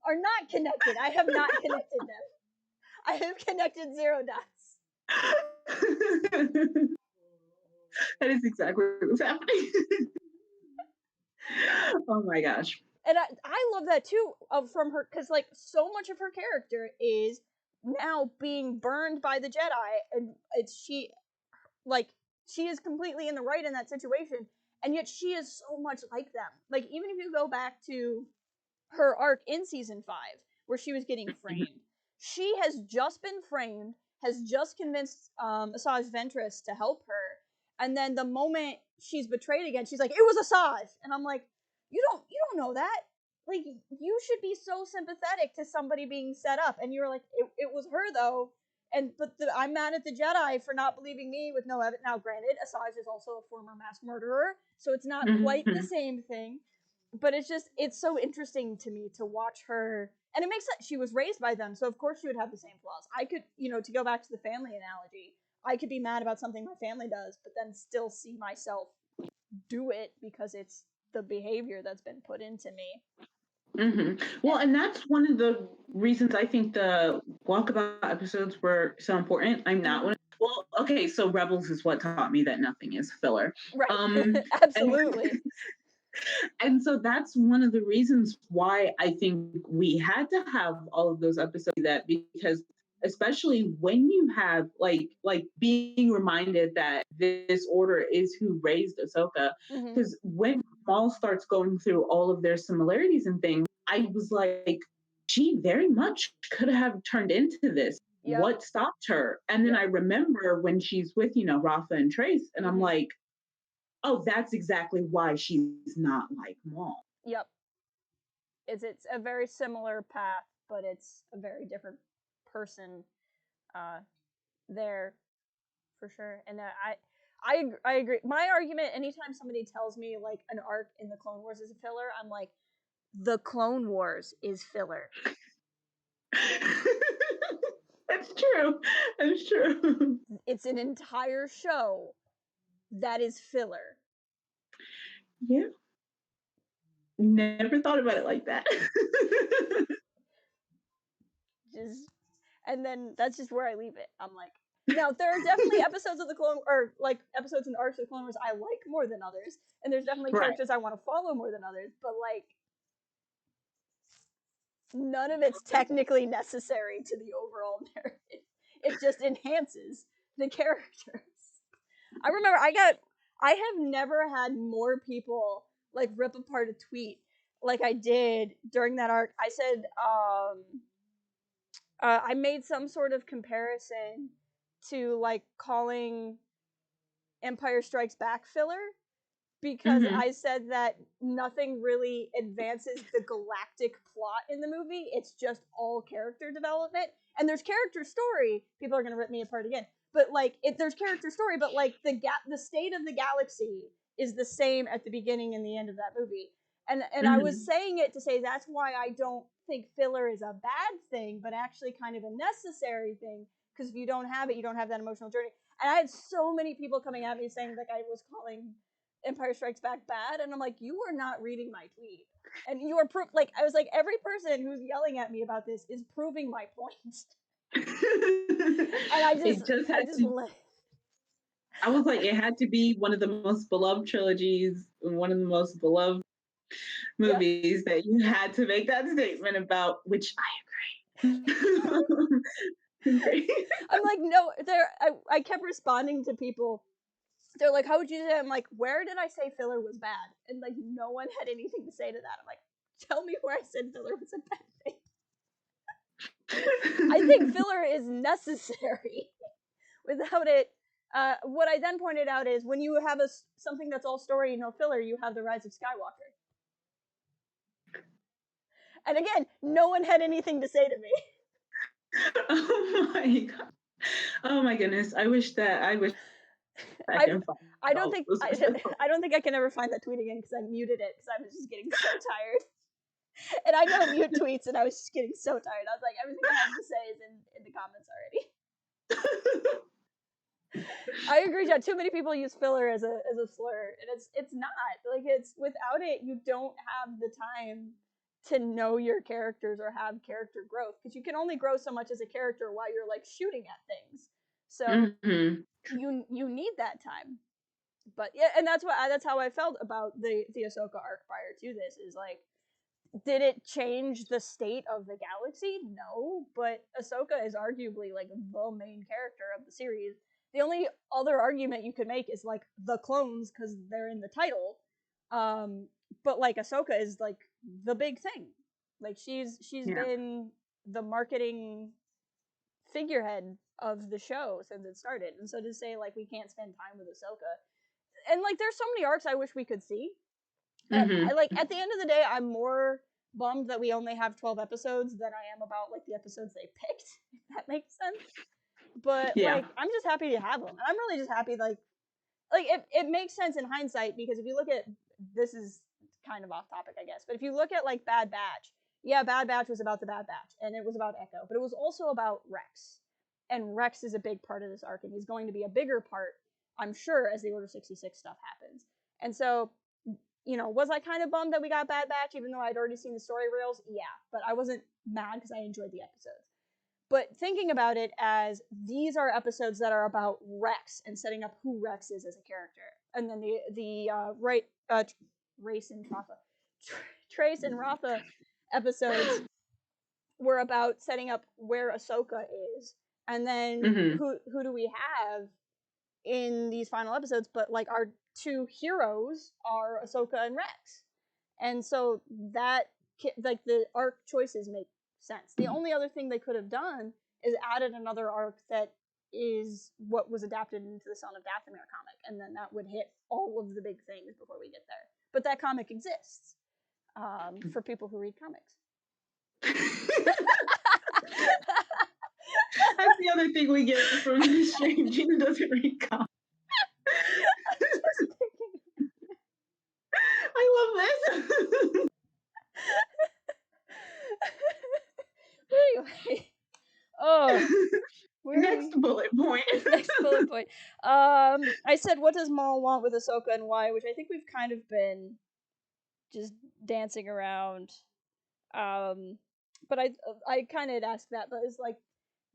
are not connected. I have not connected them. I have connected 0 dots. That is exactly what's happening. Oh my gosh. And I love that too from her, because like so much of her character is now being burned by the Jedi, and she is completely in the right in that situation, and yet she is so much like them. Like even if you go back to her arc in season 5 where she was getting framed, she has just been framed, has just convinced Asajj Ventress to help her, and then the moment she's betrayed again, she's like, it was Asajj, and I'm like, you don't know that. Like, you should be so sympathetic to somebody being set up, and you're like, it was her though. But I'm mad at the Jedi for not believing me with no evidence. Now, granted, Asajj is also a former mass murderer, so it's not quite the same thing. But it's so interesting to me to watch her, and it makes sense. She was raised by them, so of course she would have the same flaws. I could, to go back to the family analogy, I could be mad about something my family does, but then still see myself do it because it's the behavior that's been put into me. Well, and that's one of the reasons I think the walkabout episodes were so important. I'm not one. Well, okay, so Rebels is what taught me that nothing is filler. Right. Absolutely. And so that's one of the reasons why I think we had to have all of those episodes, that because especially when you have like being reminded that this order is who raised Ahsoka, because when Maul starts going through all of their similarities and things, I was like, she very much could have turned into this. What stopped her? And then I remember when she's with, Rafa and Trace, and I'm like, oh, that's exactly why she's not like Maul. Yep. It's a very similar path, but it's a very different person there for sure. And I agree. My argument, anytime somebody tells me like an arc in the Clone Wars is a filler, I'm like, the Clone Wars is filler. That's true. That's true. It's an entire show that is filler. Yeah. Never thought about it like that. And then that's just where I leave it. I'm like, now there are definitely episodes of the Clone, or like episodes and arcs of the Clone Wars I like more than others, and there's definitely characters I want to follow more than others, but like, none of it's technically necessary to the overall narrative. It just enhances the characters. I remember I have never had more people like rip apart a tweet like I did during that arc. I said, I made some sort of comparison to like calling Empire Strikes Back filler, because I said that nothing really advances the galactic plot in the movie. It's just all character development. And there's character story. People are going to rip me apart again. But like, there's character story, but like the state of the galaxy is the same at the beginning and the end of that movie. And I was saying it to say that's why I don't think filler is a bad thing, but actually kind of a necessary thing. Because if you don't have it, you don't have that emotional journey. And I had so many people coming at me saying like I was calling Empire Strikes Back bad, and I'm like, you are not reading my tweet, and you are like, I was like, every person who's yelling at me about this is proving my point. And I was like, it had to be one of the most beloved trilogies, one of the most beloved movies that you had to make that statement about, which I agree. I'm like, no, I kept responding to people. They're like, how would you say? I'm like, where did I say filler was bad? And like, no one had anything to say to that. I'm like, tell me where I said filler was a bad thing. I think filler is necessary. Without it, What I then pointed out is when you have something that's all story, no filler, you have the Rise of Skywalker. And again, no one had anything to say to me. Oh my god! Oh my goodness! I wish I can find. I don't think I can ever find that tweet again because I muted it because I was just getting so tired. And I don't mute tweets, and I was just getting so tired. I was like, everything I have to say is in the comments already. I agree, John. Too many people use filler as a slur, and it's not like it's without it. You don't have the time to know your characters or have character growth because you can only grow so much as a character while you're like shooting at things. So you need that time. But yeah, and that's how I felt about the Ahsoka arc prior to this. Is like, did it change the state of the galaxy? No, but Ahsoka is arguably like the main character of the series. The only other argument you could make is like the clones because they're in the title. But like Ahsoka is like the big thing. Like she's been the marketing figurehead of the show since it started. And so to say like we can't spend time with Ahsoka, and like there's so many arcs I wish we could see. I like at the end of the day, I'm more bummed that we only have 12 episodes than I am about like the episodes they picked. If that makes sense. But like I'm just happy to have them. And I'm really just happy like it makes sense in hindsight because if you look at, this is kind of off topic I guess, but if you look at like Bad Batch, yeah, Bad Batch was about the Bad Batch and it was about Echo, but it was also about Rex. And Rex is a big part of this arc and he's going to be a bigger part, I'm sure, as the Order 66 stuff happens. And so, you know, was I kind of bummed that we got Bad Batch even though I'd already seen the story rails? Yeah, but I wasn't mad because I enjoyed the episodes. But thinking about it as these are episodes that are about Rex and setting up who Rex is as a character, and then Trace and Rafa episodes were about setting up where Ahsoka is, and then who do we have in these final episodes? But like our two heroes are Ahsoka and Rex, and so that like the arc choices make sense. The only other thing they could have done is added another arc that is what was adapted into the Son of Dathomir comic, and then that would hit all of the big things before we get there. But that comic exists for people who read comics. That's the other thing we get from the stream. Gina doesn't read comics. I love this. Anyway, next bullet point. Next bullet point. I said, what does Maul want with Ahsoka and why? Which I think we've kind of been just dancing around. But I kind of asked that, but it's like,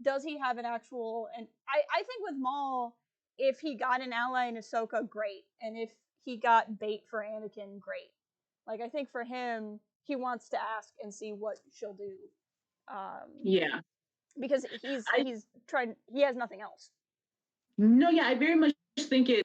does he have an actual? And I think with Maul, if he got an ally in Ahsoka, great, and if he got bait for Anakin, great. Like I think for him, he wants to ask and see what she'll do. Yeah, because he's trying. He has nothing else. No, yeah, I very much think it.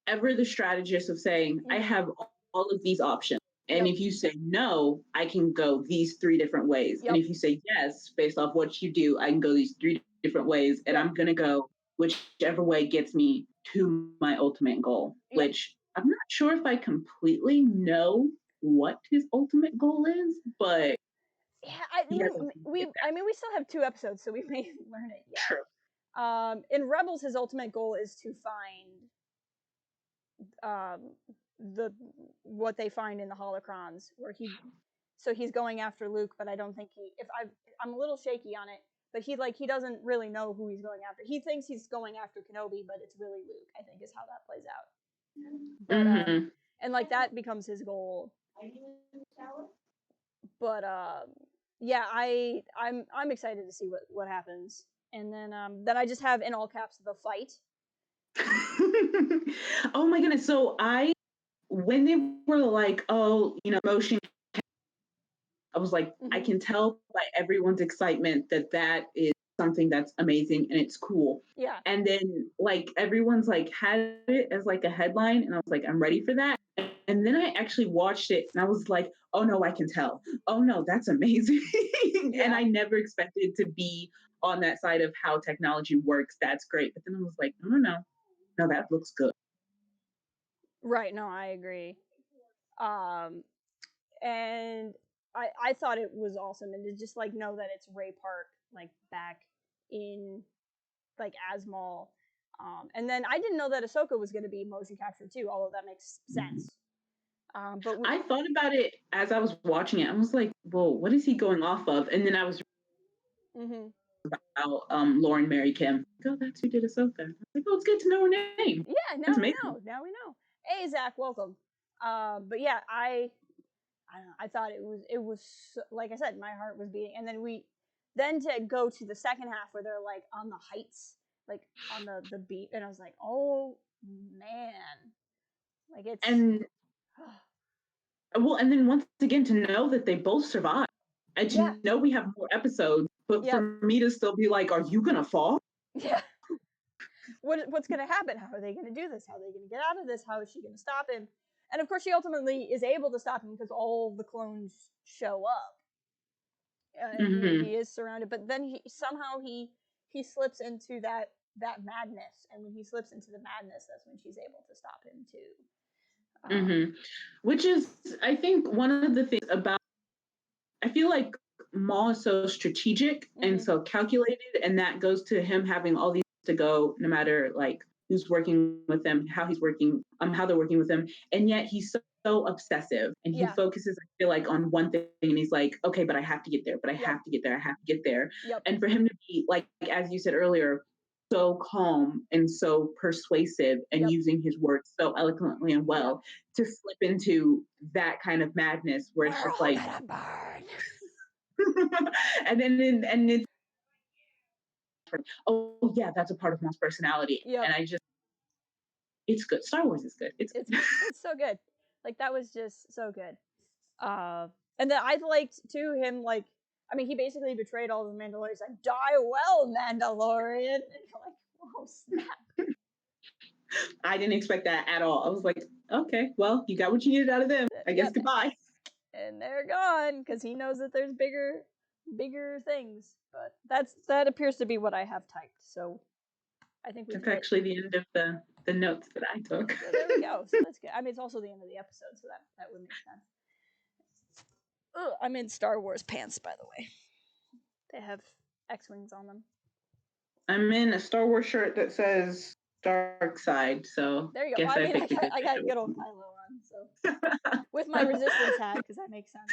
Ever the strategist of saying, I have all of these options. And if you say no, I can go these 3 different ways. And if you say yes, based off what you do, I can go these 3 different ways. And I'm going to go whichever way gets me to my ultimate goal, which I'm not sure if I completely know what his ultimate goal is, but yeah, we still have 2 episodes, so we may learn it. Yeah. True. In Rebels, his ultimate goal is to find what they find in the holocrons, where he's going after Luke, but I don't think I'm a little shaky on it, but he doesn't really know who he's going after. He thinks he's going after Kenobi, but it's really Luke, I think, is how that plays out. But and like that becomes his goal. But yeah, I'm excited to see what happens. And then I just have in all caps the fight. Oh my goodness. So when they were like, oh, motion, I was like, I can tell by everyone's excitement that is something that's amazing and it's cool. Yeah. And then like everyone's like had it as like a headline and I was like, I'm ready for that. And then I actually watched it and I was like, oh no, I can tell. Oh no, that's amazing. And I never expected it to be on that side of how technology works, that's great. But then I was like, no, that looks good. Right. No, I agree. And I thought it was awesome, and to just like know that it's Ray Park like back in like Asmal. And then I didn't know that Ahsoka was going to be motion captured too, although that makes sense. But I thought about it as I was watching it. I was like, well, what is he going off of? And then I was about Lauren Mary Kim. Oh, that's who did Ahsoka. I was like, oh, it's good to know her name. Yeah, now That's we amazing. know. Now we know. Hey, Zach, welcome. But yeah, I don't know. I thought it was like I said, my heart was beating, and then to go to the second half where they're like on the heights, like on the beat, and I was like, oh man, like it's and well, and then once again to know that they both survived, and to know we have more episodes, but for me to still be like, are you gonna fall? Yeah. What's gonna happen? How are they gonna do this? How are they gonna get out of this? How is she gonna stop him? And of course, she ultimately is able to stop him because all the clones show up, and he is surrounded. But then he slips into that madness, and when he slips into the madness, that's when she's able to stop him too. Which is, I think, one of the things about. I feel like Maul is so strategic and so calculated, and that goes to him having all these to go, no matter like who's working with him, how he's working, how they're working with him, and yet he's so obsessive, and he focuses, I feel like, on one thing, and he's like, okay, but I have to get there, but I have to get there, I have to get there, and for him to be like as you said earlier, so calm and so persuasive and using his words so eloquently and well to slip into that kind of madness where it's just like and then and it's oh yeah, that's a part of Maul's personality. And I just it's good. Star Wars is good. It's so good. Like that was just so good. And then I liked too him like I mean he basically betrayed all the Mandalorians like die well Mandalorian and you're like whoa snap. I didn't expect that at all. I was like, okay, well, you got what you needed out of them. I guess goodbye. And they're gone because he knows that there's bigger things. But that appears to be what I have typed. So I think that's actually the end of the notes that I took. So there we go. So that's good. I mean, it's also the end of the episode, so that would make sense. Ugh, I'm in Star Wars pants, by the way. They have X-wings on them. I'm in a Star Wars shirt that says Dark Side, so there you go. Well, I mean, I got good old Kylo on, so with my resistance hat because that makes sense.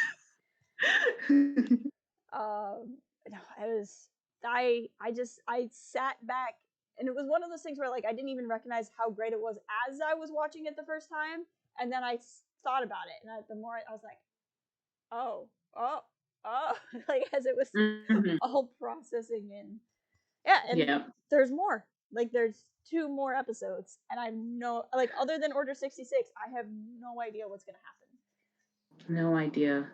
No, it was I sat back and it was one of those things where like I didn't even recognize how great it was as I was watching it the first time, and then I thought about it, and the more I was like, oh, like as it was all processing in. Yeah, and there's more. Like there's 2 more episodes, and I know, like other than Order 66, I have no idea what's gonna happen. No idea.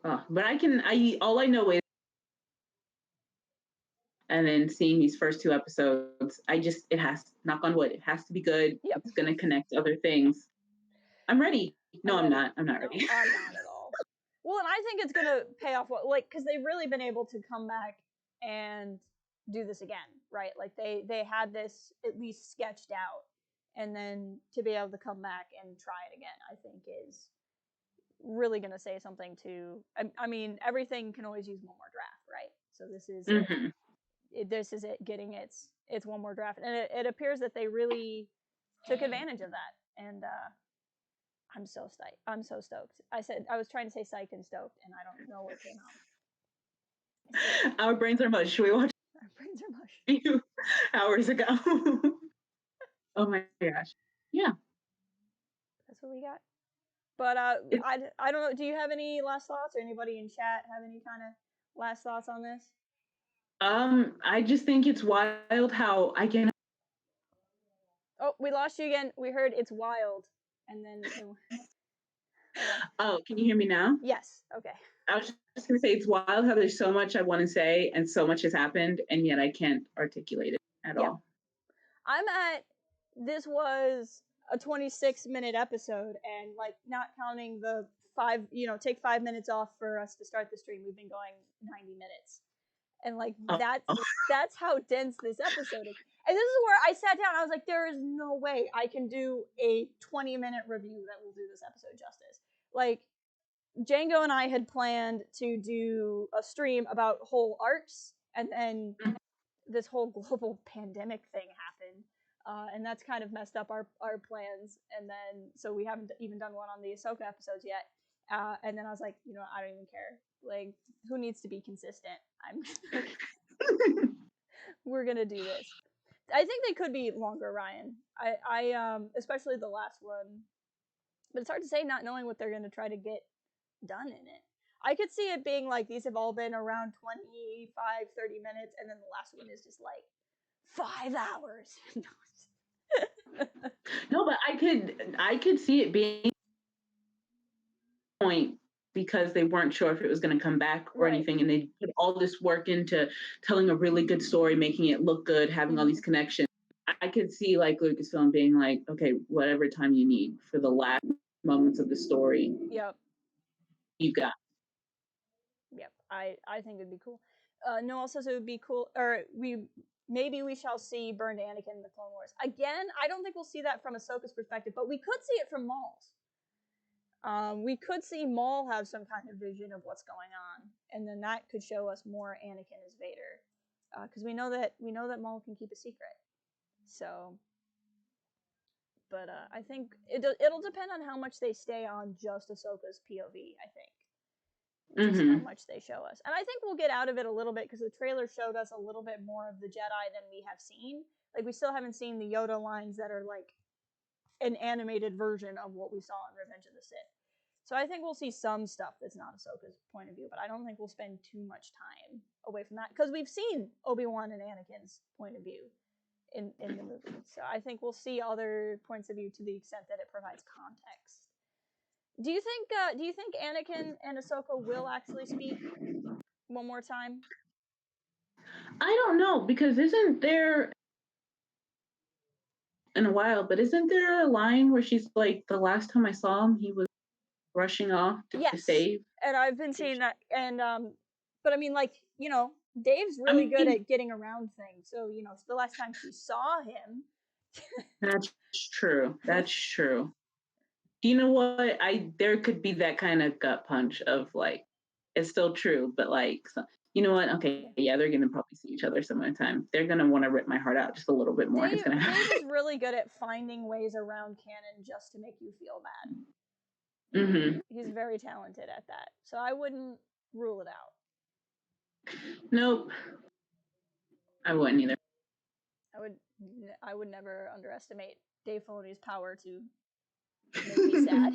Oh, but all I know is, and then seeing these first 2 episodes, it has, knock on wood, it has to be good. Yep. It's gonna connect other things. I'm ready. No, I'm not. I'm not ready. No, I'm not at all. Well, and I think it's gonna pay off well, like because they've really been able to come back and do this again, right? Like they had this at least sketched out, and then to be able to come back and try it again, I think is really gonna say something to. I mean, everything can always use one more draft, right? So this is this is it getting its one more draft, and it appears that they really took advantage of that, and I'm so stoked. I'm so stoked. I was trying to say psyched and stoked, and I don't know what came out. Our brains are mush. We watched. Our brains are mush. A few hours ago. Oh my gosh. Yeah. That's what we got. But I don't know. Do you have any last thoughts, or anybody in chat have any kind of last thoughts on this? I just think it's wild how I can. Oh, we lost you again. We heard it's wild, and then. Oh, can you hear me now? Yes. Okay. I was just gonna say it's wild how there's so much I want to say and so much has happened, and yet I can't articulate it at all. This was a 26-minute episode, and like not counting the 5, take 5 minutes off for us to start the stream, we've been going 90 minutes. and like Oh. that's how dense this episode is. And this is where I sat down. I was like, there is no way I can do a 20-minute review that will do this episode justice. Like, Django and I had planned to do a stream about whole arcs, and then this whole global pandemic thing happened. And that's kind of messed up our plans. And then, so we haven't even done one on the Ahsoka episodes yet. And then I was like, you know, I don't even care. Like, who needs to be consistent? We're gonna do this. I think they could be longer, Ryan. I especially the last one. But it's hard to say not knowing what they're gonna try to get done in it. I could see it being like these have all been around 25, 30 minutes, and then the last one is just like 5 hours. No, but I could see it being point because they weren't sure if it was going to come back or anything, and they put all this work into telling a really good story, making it look good, having all these connections. I could see like Lucasfilm being like, okay, whatever time you need for the last moments of the story. Yep. You got. Yep. I think it'd be cool. Noel says it would be cool, or maybe we shall see burned Anakin in the Clone Wars. Again, I don't think we'll see that from Ahsoka's perspective, but we could see it from Maul's. We could see Maul have some kind of vision of what's going on, and then that could show us more Anakin as Vader, because we know that Maul can keep a secret. So, but I think it'll depend on how much they stay on just Ahsoka's POV. I think. Just how much they show us. And I think we'll get out of it a little bit because the trailer showed us a little bit more of the Jedi than we have seen. Like, we still haven't seen the Yoda lines that are like an animated version of what we saw in Revenge of the Sith. So I think we'll see some stuff that's not Ahsoka's point of view, but I don't think we'll spend too much time away from that because we've seen Obi-Wan and Anakin's point of view in the movie. So I think we'll see other points of view to the extent that it provides context. Do you think Anakin and Ahsoka will actually speak one more time? I don't know, because isn't there in a while, but isn't there a line where she's like, the last time I saw him, he was rushing off to save? And I've been seeing that, and but I mean, like, you know, Dave's really good at getting around things, so you know, the last time she saw him. That's true. That's true. You know what? There could be that kind of gut punch of like, it's still true, but like, you know what? Okay, yeah, they're gonna probably see each other some other time. They're gonna want to rip my heart out just a little bit more. Dave is really good at finding ways around canon just to make you feel bad. He's very talented at that, so I wouldn't rule it out. Nope, I wouldn't either. I would never underestimate Dave Filoni's power to make me sad.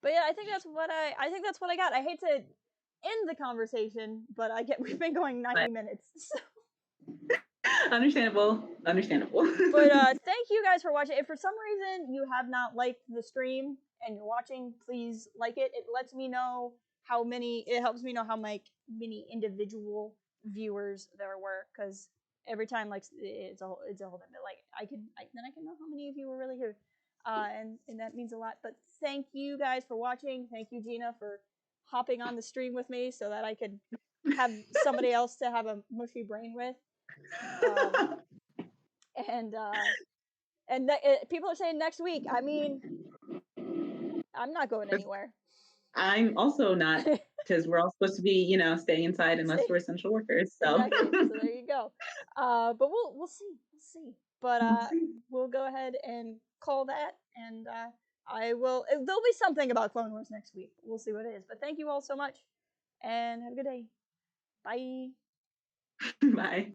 But yeah, I think that's what I got. I hate to end the conversation, but we've been going 90 minutes. So. Understandable. But thank you guys for watching. If for some reason you have not liked the stream and you're watching, please like it. It lets me know it helps me know how many individual viewers there were, because every time, like, it's a whole bit, like, I can know how many of you were really here. And that means a lot. But thank you guys for watching. Thank you, Gina, for hopping on the stream with me so that I could have somebody else to have a mushy brain with. People are saying next week. I mean, I'm not going anywhere. I'm also not, because we're all supposed to be, staying inside unless we're essential workers. So. Exactly. So there you go. But we'll see. But we'll go ahead and call that, and there'll be something about Clone Wars next week. We'll see what it is. But thank you all so much, and have a good day. Bye. Bye.